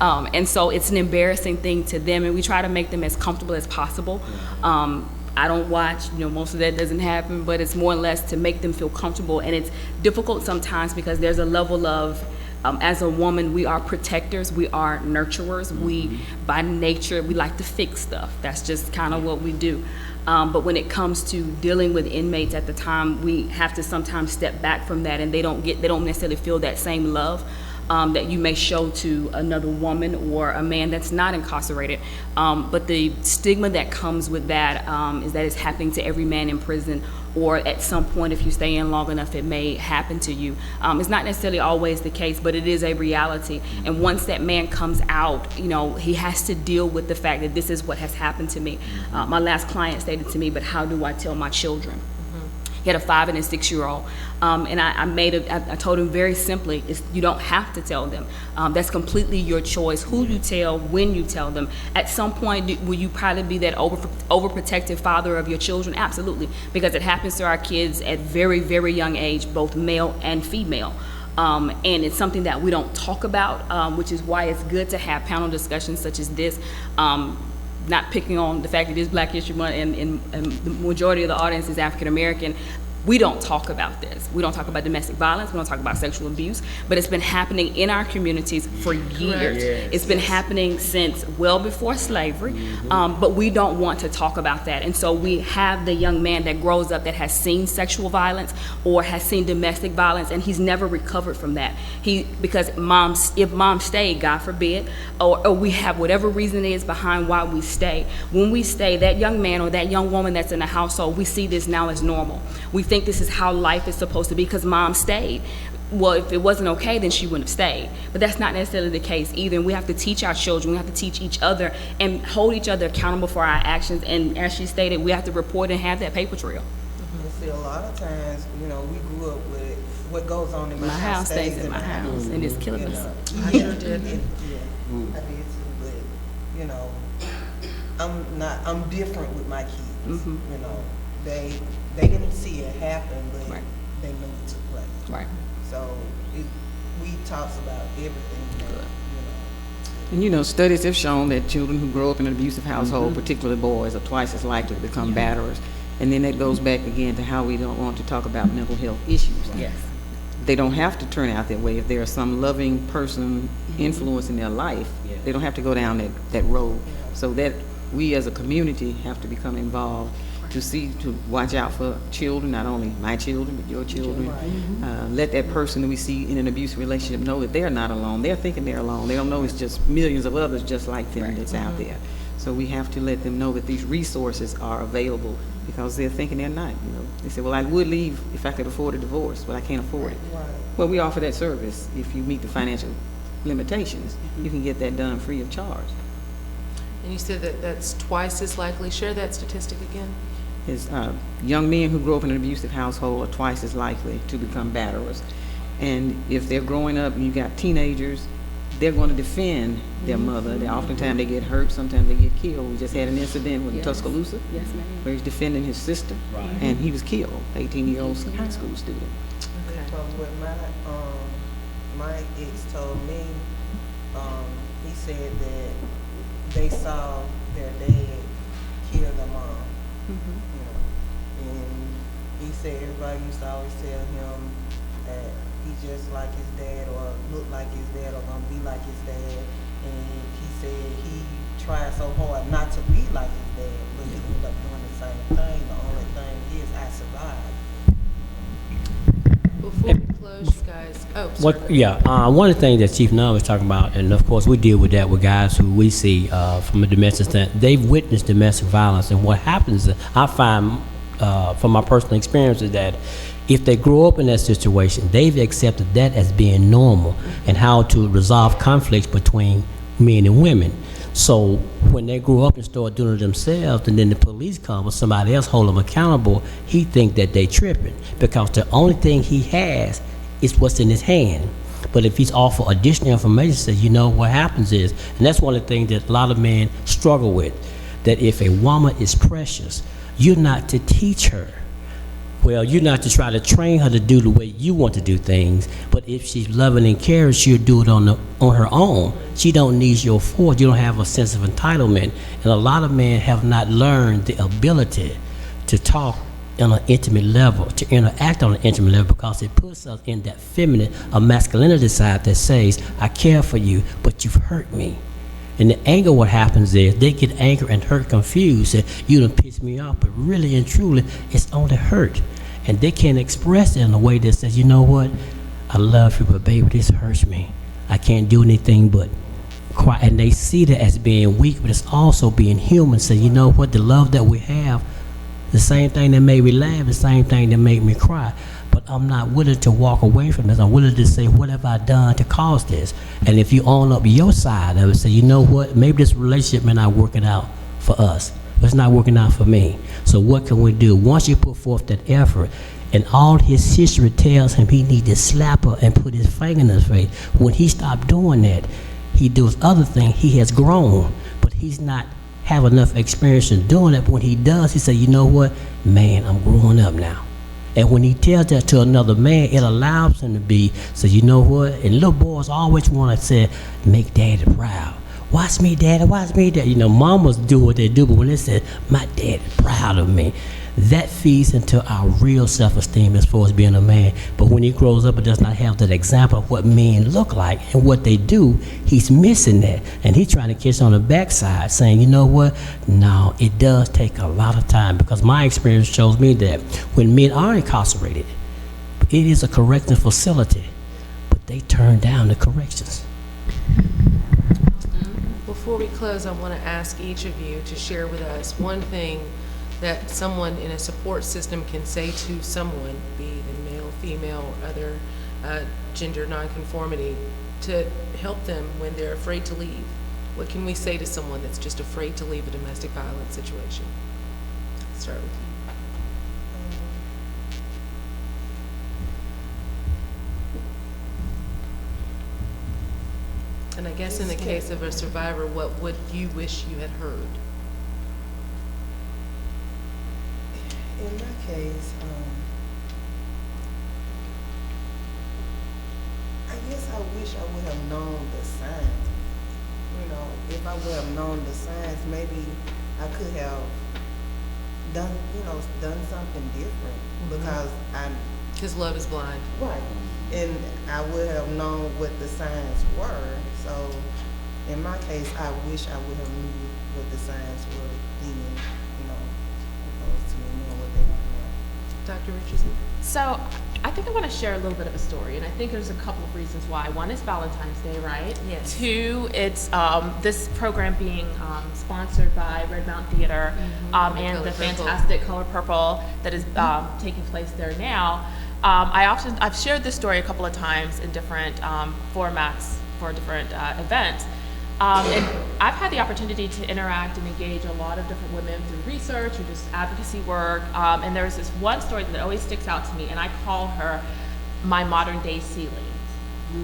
and so it's an embarrassing thing to them, and we try to make them as comfortable as possible. I don't watch, you know, most of that doesn't happen, but it's more or less to make them feel comfortable. And it's difficult sometimes because there's a level of, as a woman, we are protectors, we are nurturers, we, by nature, we like to fix stuff. That's just kind of what we do. But when it comes to dealing with inmates at the time, we have to sometimes step back from that, and they don't necessarily feel that same love. that you may show to another woman or a man that's not incarcerated. But the stigma that comes with that is that it's happening to every man in prison, or at some point, if you stay in long enough, it may happen to you. It's not necessarily always the case, but it is a reality. And once that man comes out, you know, he has to deal with the fact that this is what has happened to me. My last client stated to me, but how do I tell my children? He had a 5 and a 6-year-old, and I told him very simply, you don't have to tell them. That's completely your choice, who you tell, when you tell them. At some point, will you probably be that overprotective father of your children? Absolutely, because it happens to our kids at very, very young age, both male and female. And it's something that we don't talk about, which is why it's good to have panel discussions such as this. Not picking on the fact that it is Black History Month and the majority of the audience is African American. We don't talk about this. We don't talk about domestic violence. We don't talk about sexual abuse, but it's been happening in our communities for years. Yes. It's been happening since well before slavery, but we don't want to talk about that. And so we have the young man that grows up that has seen sexual violence or has seen domestic violence, and he's never recovered from that. Because if mom stayed, God forbid, or we have whatever reason it is behind why we stay. When we stay, that young man or that young woman that's in the household, we see this now as normal. We think this is how life is supposed to be because mom stayed. Well, if it wasn't okay, then she wouldn't have stayed. But that's not necessarily the case either. And we have to teach our children, we have to teach each other and hold each other accountable for our actions. And as she stated, we have to report and have that paper trail. And see, a lot of times, you know, we grew up with what goes on in my house stays in my house, and it's killing us. I sure did. I did too, but, you know, I'm different with my kids. You know, they didn't see it happen, but they knew it took place. Right. So we talks about everything that, you know. And you know, studies have shown that children who grow up in an abusive household, particularly boys, are twice as likely to become batterers. And then that goes back again to how we don't want to talk about mental health issues. Yes. They don't have to turn out that way. If there's some loving person influence in their life, they don't have to go down that road. So that we as a community have to become involved to watch out for children, not only my children, but your children. Let that person who we see in an abusive relationship know that they're not alone. They're thinking they're alone. They don't know it's just millions of others just like them that's out there. So we have to let them know that these resources are available because they're thinking they're not. You know, they say, well, I would leave if I could afford a divorce, but I can't afford it. Well, we offer that service. If you meet the financial limitations, you can get that done free of charge. And you said that that's twice as likely. Share that statistic again. Is young men who grow up in an abusive household are twice as likely to become batterers. And if they're growing up and you got teenagers, they're going to defend their mother. Oftentimes they get hurt, sometimes they get killed. We just had an incident with Tuscaloosa where he's defending his sister, and he was killed, 18-year-old high school student. Okay. From what my ex told me, he said that they saw their dad kill their mom. You know, and he said everybody used to always tell him that he's just like his dad or look like his dad or gonna be like his dad. And he said he tried so hard not to be like his dad, but he ended up doing the same thing. The only thing is I survived. Before we close, you guys. Oh, sorry. One of the things that Chief Nunn was talking about, and of course we deal with that with guys who we see from a domestic standpoint, they've witnessed domestic violence, and what happens, I find from my personal experience is that if they grow up in that situation, they've accepted that as being normal and how to resolve conflicts between men and women. So when they grow up and start doing it themselves, and then the police come or somebody else hold them accountable, he think that they tripping because the only thing he has is what's in his hand. But if he's offered additional information, says, you know, what happens is, and that's one of the things that a lot of men struggle with, that if a woman is precious, you're not to teach her. Well, you're not to try to train her to do the way you want to do things, but if she's loving and caring, she'll do it on her own. She don't need your force. You don't have a sense of entitlement. And a lot of men have not learned the ability to talk on an intimate level, to interact on an intimate level, because it puts us in that feminine or masculinity side that says, I care for you, but you've hurt me. And the anger, what happens is they get angry and hurt confused, say, you done pissed me off, but really and truly, it's only hurt. And they can't express it in a way that says, you know what, I love you, but baby, this hurts me. I can't do anything but cry. And they see that as being weak, but it's also being human. So you know what? The love that we have, the same thing that made me laugh, the same thing that made me cry. But I'm not willing to walk away from this. I'm willing to say, what have I done to cause this? And if you own up your side of it, say, you know what? Maybe this relationship may not working out for us. But it's not working out for me. So what can we do? Once you put forth that effort, and all his history tells him he need to slap her and put his finger in his face. When he stopped doing that, he does other things. He has grown, but he's not have enough experience in doing it. But when he does, he say, you know what? Man, I'm growing up now. And when he tells that to another man, it allows him to be, say, you know what? And little boys always want to say, make daddy proud. Watch me, daddy, watch me, daddy. You know, mamas do what they do, but when they say, my daddy proud of me, that feeds into our real self-esteem as far as being a man. But when he grows up and does not have that example of what men look like and what they do, he's missing that. And he's trying to catch on the backside saying, you know what? No, it does take a lot of time, because my experience shows me that when men are incarcerated, it is a correcting facility, but they turn down the corrections. Before we close, I want to ask each of you to share with us one thing that someone in a support system can say to someone, be it male, female, or other gender nonconformity, to help them when they're afraid to leave. What can we say to someone that's just afraid to leave a domestic violence situation? Let's start with you. And I guess in the case of a survivor, what would you wish you had heard? In my case, I guess I wish I would have known the signs. You know, if I would have known the signs, maybe I could have done something different, because His love is blind. right, and I would have known what the signs were. So, in my case, I wish I would have knew what the signs were then. Opposed to knowing what they were now. Dr. Richardson? So I think I want to share a little bit of a story, and I think there's a couple of reasons why. One is Valentine's Day, right? Yes. Two, it's this program being sponsored by Red Mountain Theater and the fantastic Color Purple that is taking place there now. I've shared this story a couple of times in different formats for different events. And I've had the opportunity to interact and engage a lot of different women through research or just advocacy work. And there's this one story that always sticks out to me, and I call her my modern day Celie,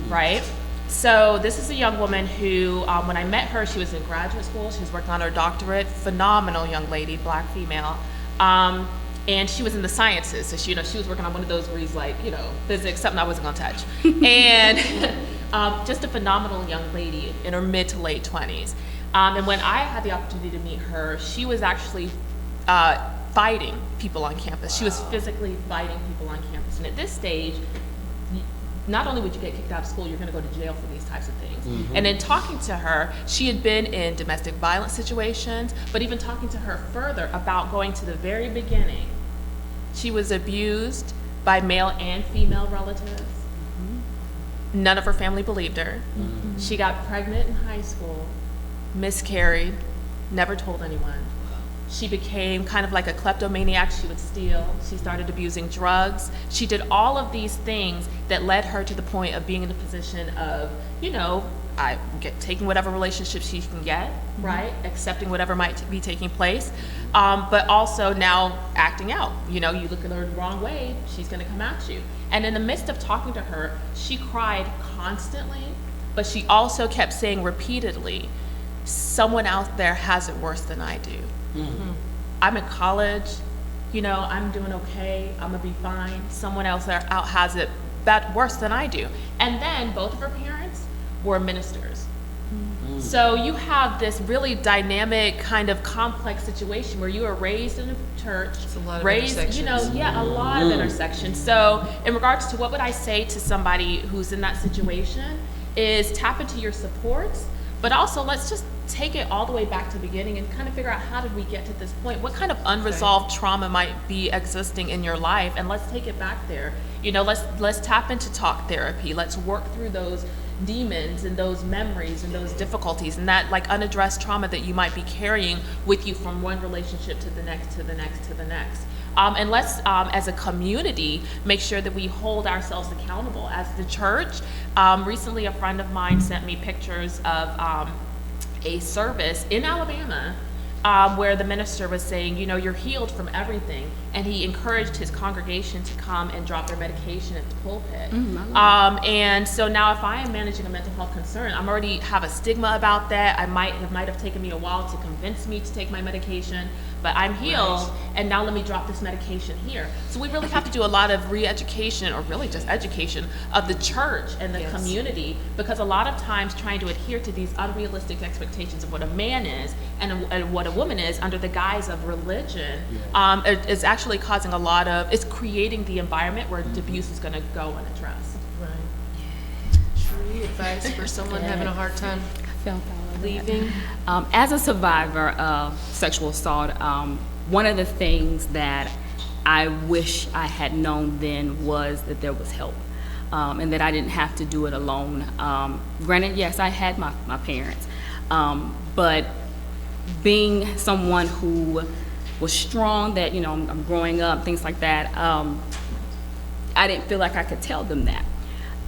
right? So this is a young woman who, when I met her, she was in graduate school. She was working on her doctorate. Phenomenal young lady, black female. And she was in the sciences. So she was working on one of those where he's like, physics, something I wasn't gonna touch. And just a phenomenal young lady in her mid to late 20s. And when I had the opportunity to meet her, she was actually fighting people on campus. She was physically fighting people on campus. And at this stage, not only would you get kicked out of school, you're gonna go to jail for these types of things. Mm-hmm. And in talking to her, she had been in domestic violence situations, but even talking to her further about going to the very beginning, she was abused by male and female relatives. None of her family believed her. Mm-hmm. She got pregnant in high school, miscarried, never told anyone. She became kind of like a kleptomaniac. She would steal. She started abusing drugs. She did all of these things that led her to the point of being in a position of, taking whatever relationship she can get, mm-hmm. right? Accepting whatever might be taking place, but also now acting out. You look at her the wrong way, she's gonna come at you. And in the midst of talking to her, she cried constantly, but she also kept saying repeatedly, someone out there has it worse than I do. Mm-hmm. I'm in college, I'm doing okay, I'm gonna be fine. Someone else out has it worse than I do. And then both of her parents were ministers. Mm-hmm. So you have this really dynamic kind of complex situation where you are raised in a church, it's a lot of intersections. A lot of intersections. So in regards to what would I say to somebody who's in that situation is tap into your supports, but also let's just take it all the way back to the beginning and kind of figure out how did we get to this point? What kind of unresolved trauma might be existing in your life? And let's take it back there. Let's tap into talk therapy. Let's work through those demons and those memories and those difficulties and that like unaddressed trauma that you might be carrying with you from one relationship to the next, to the next, to the next. And let's, as a community, make sure that we hold ourselves accountable. As the church, recently a friend of mine sent me pictures of a service in Alabama where the minister was saying, you know, you're healed from everything. And he encouraged his congregation to come and drop their medication at the pulpit. And so now if I am managing a mental health concern, I'm already have a stigma about that. It might have taken me a while to convince me to take my medication, but I'm healed, and now let me drop this medication here. So we really have to do a lot of re-education, or really just education, of the church and the community, because a lot of times trying to adhere to these unrealistic expectations of what a man is and what a woman is under the guise of religion is actually causing a lot of, it's creating the environment where abuse is going to go unaddressed. True advice for someone having a hard time leaving? As a survivor of sexual assault, one of the things that I wish I had known then was that there was help, and that I didn't have to do it alone. Granted, yes, I had my parents, but being someone who was strong, that, you know, I'm growing up, things like that, I didn't feel like I could tell them that.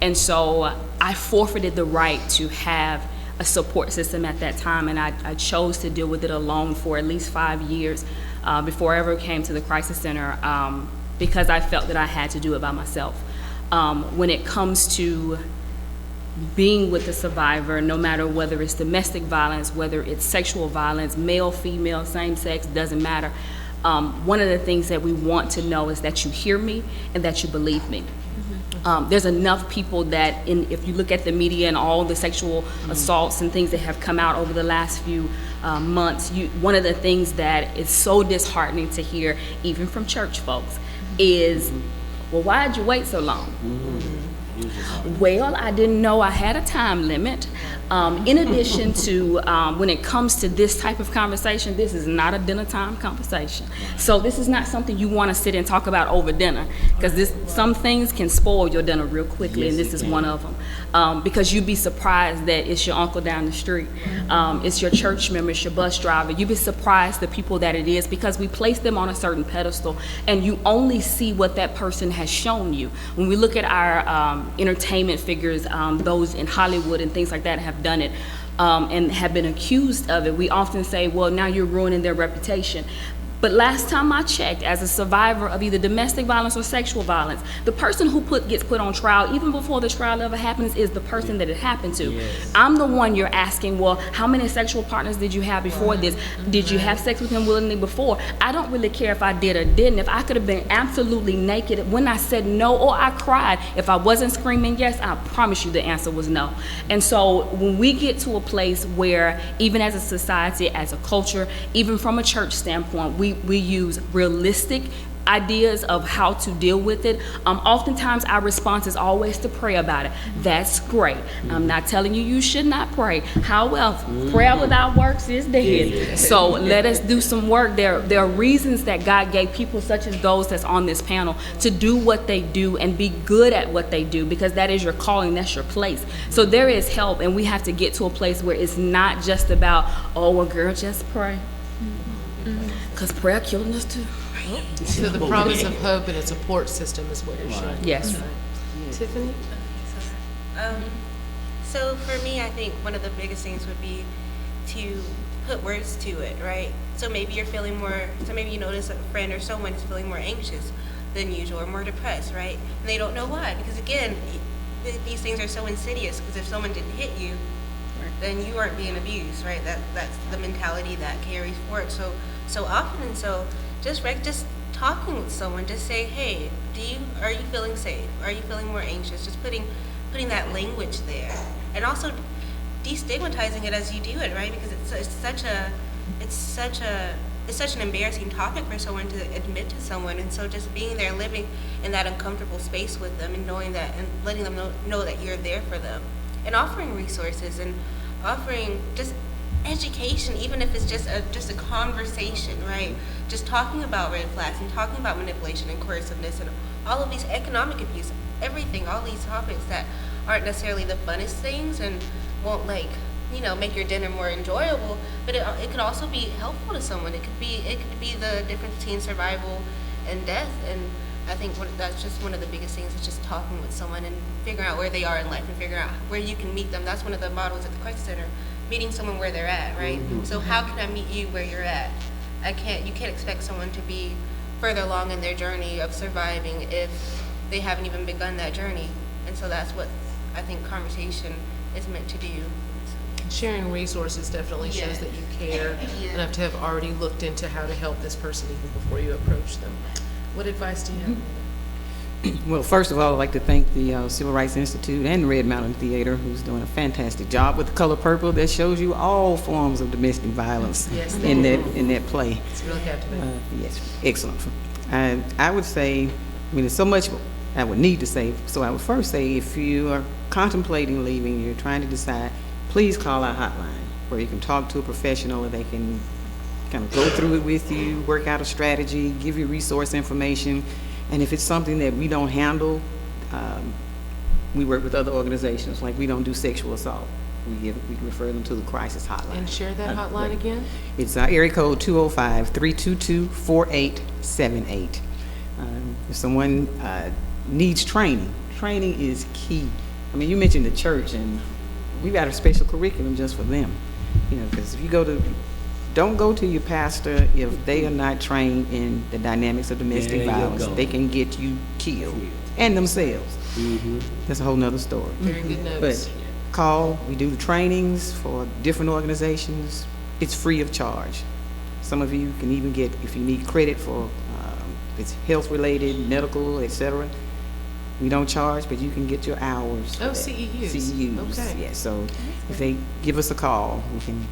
And so I forfeited the right to have a support system at that time, and I chose to deal with it alone for at least 5 years before I ever came to the crisis center, because I felt that I had to do it by myself. When it comes to being with the survivor, no matter whether it's domestic violence, whether it's sexual violence, male, female, same sex, doesn't matter. One of the things that we want to know is that you hear me and that you believe me. There's enough people that, if you look at the media and all the sexual assaults and things that have come out over the last few months, one of the things that is so disheartening to hear, even from church folks, is, well, why'd you wait so long? Well, I didn't know I had a time limit. In addition to, when it comes to this type of conversation, this is not a dinner time conversation. So this is not something you want to sit and talk about over dinner, because some things can spoil your dinner real quickly, and this is one of them. Because you'd be surprised that it's your uncle down the street, it's your church member, it's your bus driver. You'd be surprised the people that it is, because we place them on a certain pedestal, and you only see what that person has shown you. When we look at our entertainment figures, those in Hollywood and things like that have done it, and have been accused of it, we often say, well, now you're ruining their reputation. But last time I checked, as a survivor of either domestic violence or sexual violence, the person who gets put on trial, even before the trial ever happens, is the person that it happened to. Yes. I'm the one you're asking, well, how many sexual partners did you have before this? Did you have sex with him willingly before? I don't really care if I did or didn't. If I could have been absolutely naked when I said no, or I cried, if I wasn't screaming yes, I promise you the answer was no. And so when we get to a place where, even as a society, as a culture, even from a church standpoint, we use realistic ideas of how to deal with it. Oftentimes our response is always to pray about it. That's great. I'm not telling you you should not pray. However, prayer without works is dead. So let us do some work. There are reasons that God gave people such as those that's on this panel to do what they do and be good at what they do, because that is your calling, that's your place. So there is help, and we have to get to a place where it's not just about, oh, well, girl, just pray. Because prayer killing us too. So the promise of hope and a support system is what you're showing. Yes. Tiffany? So for me, I think one of the biggest things would be to put words to it, right? So maybe you're feeling maybe you notice a friend or someone is feeling more anxious than usual or more depressed, right? And they don't know why, because again, these things are so insidious, because if someone didn't hit you, then you aren't being abused, right? That's the mentality that carries forward so often. And so just talking with someone, just say, hey, are you feeling safe? Are you feeling more anxious? Just putting that language there, and also destigmatizing it as you do it, right? Because it's such an embarrassing topic for someone to admit to someone. And so just being there, living in that uncomfortable space with them, and knowing that, and letting them know that you're there for them, and offering resources, and offering just education, even if it's just a conversation, right? Just talking about red flags and talking about manipulation and coerciveness and all of these, economic abuse, everything, all these topics that aren't necessarily the funnest things and won't like, you know, make your dinner more enjoyable, but it could also be helpful to someone. It could be the difference between survival and death. And I think that's just one of the biggest things, is just talking with someone and figuring out where they are in life and figuring out where you can meet them. That's one of the models at the Crisis Center, meeting someone where they're at, right? So how can I meet you where you're at? You can't expect someone to be further along in their journey of surviving if they haven't even begun that journey. And so that's what I think conversation is meant to do. Sharing resources definitely shows that you care enough to have already looked into how to help this person even before you approach them. What advice do you have? Well, first of all, I'd like to thank the Civil Rights Institute and Red Mountain Theater, who's doing a fantastic job with The Color Purple that shows you all forms of domestic violence in that play. It's really captivating. Yes, excellent. I would say, I mean, there's so much I would need to say, so I would first say, if you are contemplating leaving, you're trying to decide, please call our hotline where you can talk to a professional and they can kind of go through it with you, work out a strategy, give you resource information. And if it's something that we don't handle, we work with other organizations, like we don't do sexual assault. We refer them to the crisis hotline. And share that hotline again? It's area code 205-322-4878. If someone needs training is key. I mean, you mentioned the church, and we've got a special curriculum just for them. You know, because if you don't go to your pastor if they are not trained in the dynamics of domestic violence. They can get you killed and themselves. That's a whole nother story. Very good notes. But call, we do the trainings for different organizations. It's free of charge. Some of you can even get, if you need credit for it's health related, medical, etc. We don't charge, but you can get your hours. Oh, CEUs. CEUs. Okay. Yeah, so if they give us a call, we can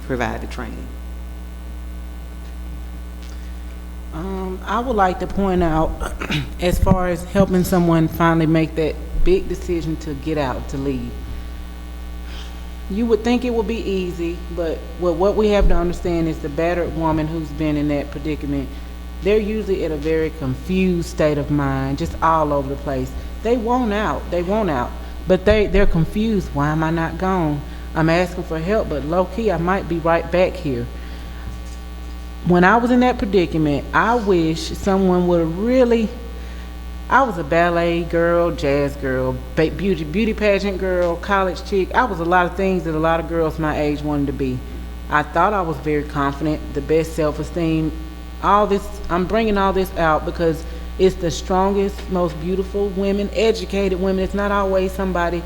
provide the training. I would like to point out, as far as helping someone finally make that big decision to get out, to leave. You would think it would be easy, but what we have to understand is the battered woman who's been in that predicament, they're usually in a very confused state of mind, just all over the place. They want out, but they're confused. Why am I not gone? I'm asking for help, but low-key, I might be right back here. When I was in that predicament, I wish someone would have really, I was a ballet girl, jazz girl, beauty pageant girl, college chick. I was a lot of things that a lot of girls my age wanted to be. I thought I was very confident, the best self-esteem. All this, I'm bringing all this out because it's the strongest, most beautiful women, educated women. It's not always somebody,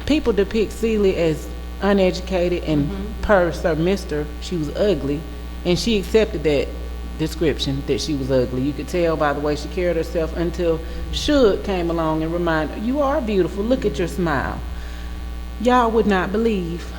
people depict Celie as uneducated and Mr. She was ugly, and she accepted that description that she was ugly. You could tell by the way she carried herself until Suge came along and reminded her, you are beautiful, look at your smile. Y'all would not believe.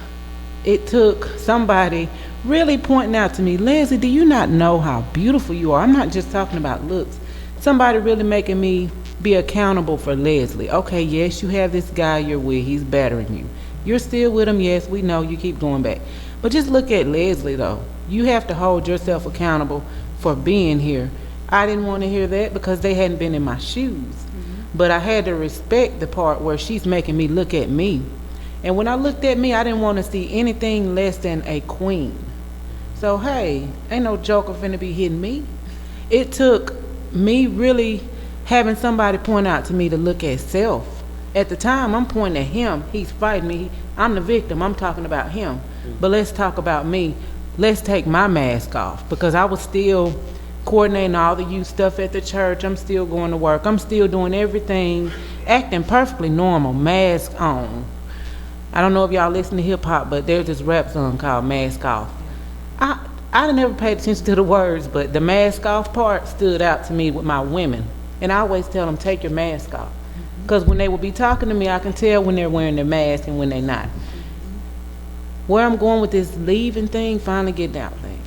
It took somebody really pointing out to me, Leslie, do you not know how beautiful you are? I'm not just talking about looks. Somebody really making me be accountable for Leslie. Okay, yes, you have this guy you're with, he's battering you. You're still with him, yes, we know, you keep going back. But just look at Leslie though. You have to hold yourself accountable for being here. I didn't want to hear that because they hadn't been in my shoes. But I had to respect the part where she's making me look at me. And when I looked at me, I didn't want to see anything less than a queen. So hey, ain't no joker finna be hitting me. It took me really having somebody point out to me to look at self. At the time, I'm pointing at him. He's fighting me. I'm the victim. I'm talking about him. But let's talk about me. Let's take my mask off, because I was still coordinating all the youth stuff at the church. I'm still going to work. I'm still doing everything, acting perfectly normal, mask on. I don't know if y'all listen to hip hop, but there's this rap song called Mask Off. I never paid attention to the words, but the mask off part stood out to me with my women. And I always tell them, take your mask off. Because when they will be talking to me, I can tell when they're wearing their mask and when they're not. Where I'm going with this leaving thing, finally getting out thing.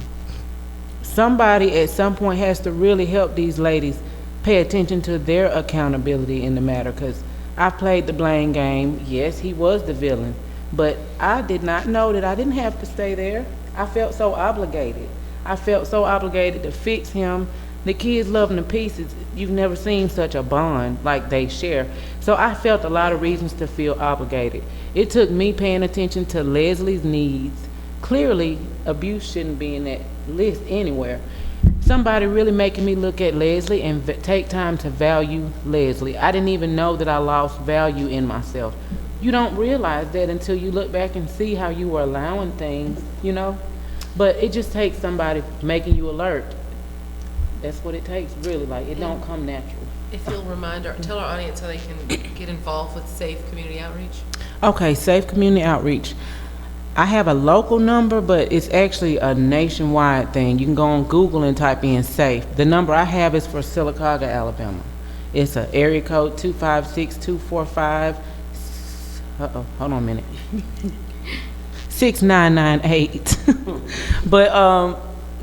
Somebody at some point has to really help these ladies pay attention to their accountability in the matter, because I played the blame game. Yes, he was the villain, but I did not know that I didn't have to stay there. I felt so obligated. I felt so obligated to fix him, The kids love them to pieces. You've never seen such a bond like they share. So I felt a lot of reasons to feel obligated. It took me paying attention to Leslie's needs. Clearly, abuse shouldn't be in that list anywhere. Somebody really making me look at Leslie and take time to value Leslie. I didn't even know that I lost value in myself. You don't realize that until you look back and see how you were allowing things, you know? But it just takes somebody making you alert. That's what it takes, really. Like, it don't come natural. If you'll tell our audience how they can get involved with Safe Community Outreach. Okay, Safe Community Outreach. I have a local number, but it's actually a nationwide thing. You can go on Google and type in SAFE. The number I have is for Sylacauga, Alabama. It's an area code 256-245. Hold on a minute. 6998. But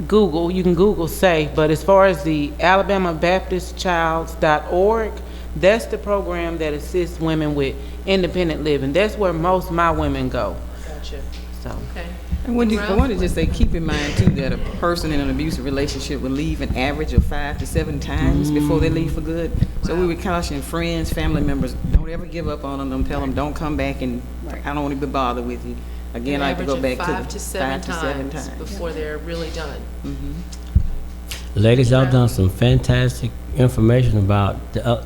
Google, you can Google SAFE. But as far as the AlabamaBaptistChilds.org, that's the program that assists women with independent living. That's where most of my women go. Gotcha. So. Okay. And I want to just say, keep in mind too that a person in an abusive relationship will leave an average of 5 to 7 times before they leave for good. So we would caution friends, family members, don't ever give up on them. Tell them, don't come back, and I don't want to be bothered with you. Again, I have to go back to 5 to 7 times before they're really done. Ladies, y'all done some fantastic information about the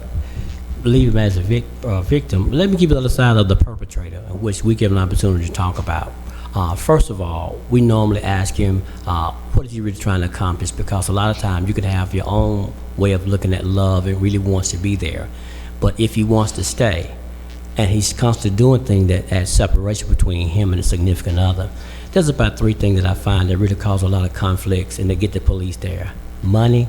leaving as a victim. Let me give you the other side of the perpetrator, which we give an opportunity to talk about. First of all, we normally ask him, what is he really trying to accomplish? Because a lot of times you can have your own way of looking at love and really wants to be there. But if he wants to stay, and he's constantly doing things that add separation between him and a significant other, there's about 3 things that I find that really cause a lot of conflicts and they get the police there. Money,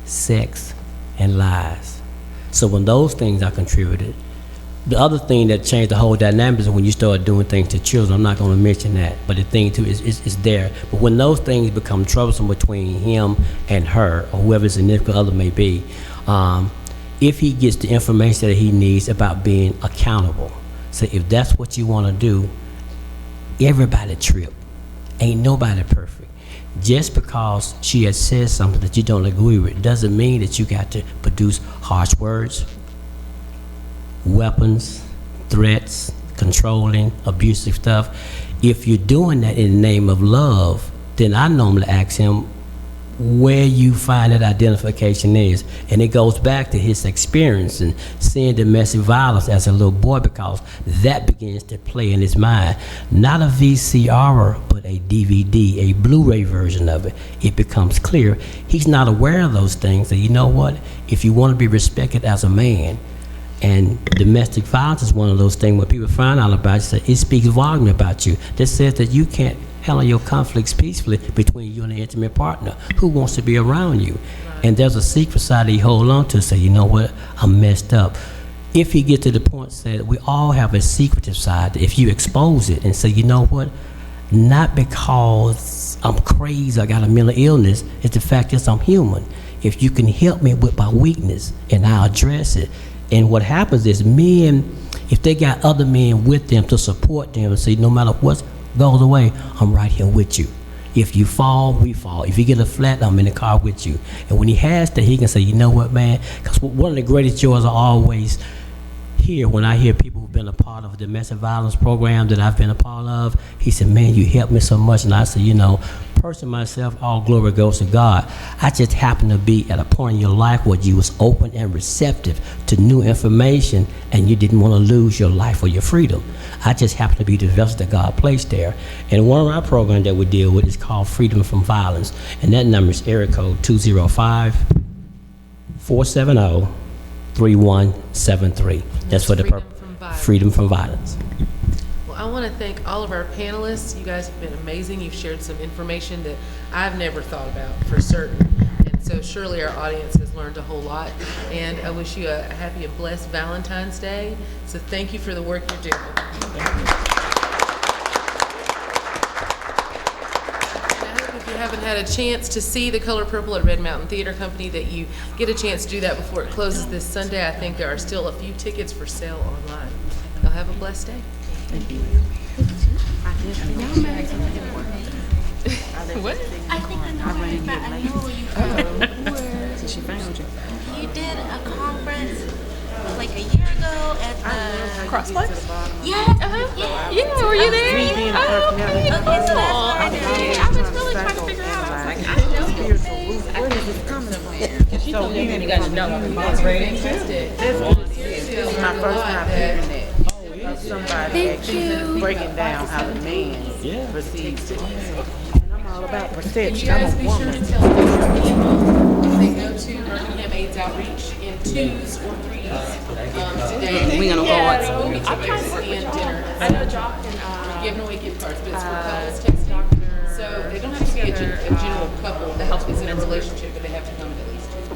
sex, and lies. So when those things are contributed, the other thing that changed the whole dynamic is when you start doing things to children. I'm not going to mention that, but the thing too is there. But when those things become troublesome between him and her, or whoever his significant other may be, if he gets the information that he needs about being accountable, so if that's what you want to do, everybody trip. Ain't nobody perfect. Just because she has said something that you don't agree with doesn't mean that you got to produce harsh words, weapons, threats, controlling, abusive stuff. If you're doing that in the name of love, then I normally ask him where you find that identification is. And it goes back to his experience and seeing domestic violence as a little boy, because that begins to play in his mind. Not a VCR, but a DVD, a Blu-ray version of it. It becomes clear. He's not aware of those things. And you know what? If you want to be respected as a man, and domestic violence is one of those things where people find out about you, say it speaks volume about you. That says that you can't handle your conflicts peacefully between you and an intimate partner who wants to be around you. Right. And there's a secret side that you hold on to, say, you know what, I'm messed up. If you get to the point, say, we all have a secretive side. If you expose it and say, you know what, not because I'm crazy, I got a mental illness, it's the fact that I'm human. If you can help me with my weakness, and I'll address it. And what happens is men, if they got other men with them to support them and say, no matter what goes away, I'm right here with you. If you fall, we fall. If you get a flat, I'm in the car with you. And when he has that, he can say, you know what, man? Because one of the greatest joys I always hear when I hear people who've been a part of a domestic violence program that I've been a part of, he said, man, you helped me so much. And I said, you know, person myself, all glory goes to God. I just happened to be at a point in your life where you was open and receptive to new information, and you didn't want to lose your life or your freedom. I just happened to be the vessel that God placed there. And one of our programs that we deal with is called Freedom from Violence, and that number is area code 205-470-3173. That's for the Freedom from Violence. I want to thank all of our panelists. You guys have been amazing. You've shared some information that I've never thought about for certain. And so surely our audience has learned a whole lot. And I wish you a happy and blessed Valentine's Day. So thank you for the work you're doing. And I hope if you haven't had a chance to see The Color Purple at Red Mountain Theater Company, that you get a chance to do that before it closes this Sunday. I think there are still a few tickets for sale online. Y'all have a blessed day. Thank you. What? I think I know where you So she found you. You did a conference like a year ago at the Crossplex? Yes. Yeah, were you there? Me being a Oh, personality Okay, so that's cool. where I I did was it. really trying to figure out. I was like, I know Spiritual root, where is this coming from? So even You guys know. this is my first time hearing that. Of somebody actually breaking down how the man perceives it. And I'm all about perception, I'm a woman. They go to Birmingham AIDS Outreach in 2s or 3s today. We gonna go Yeah, on. so it's a breakfast and dinner. I know Jock and, Giving away gift cards, but it's for couples texting. So they don't have to be a general couple that helps us in a relationship, but they have to come at least 2.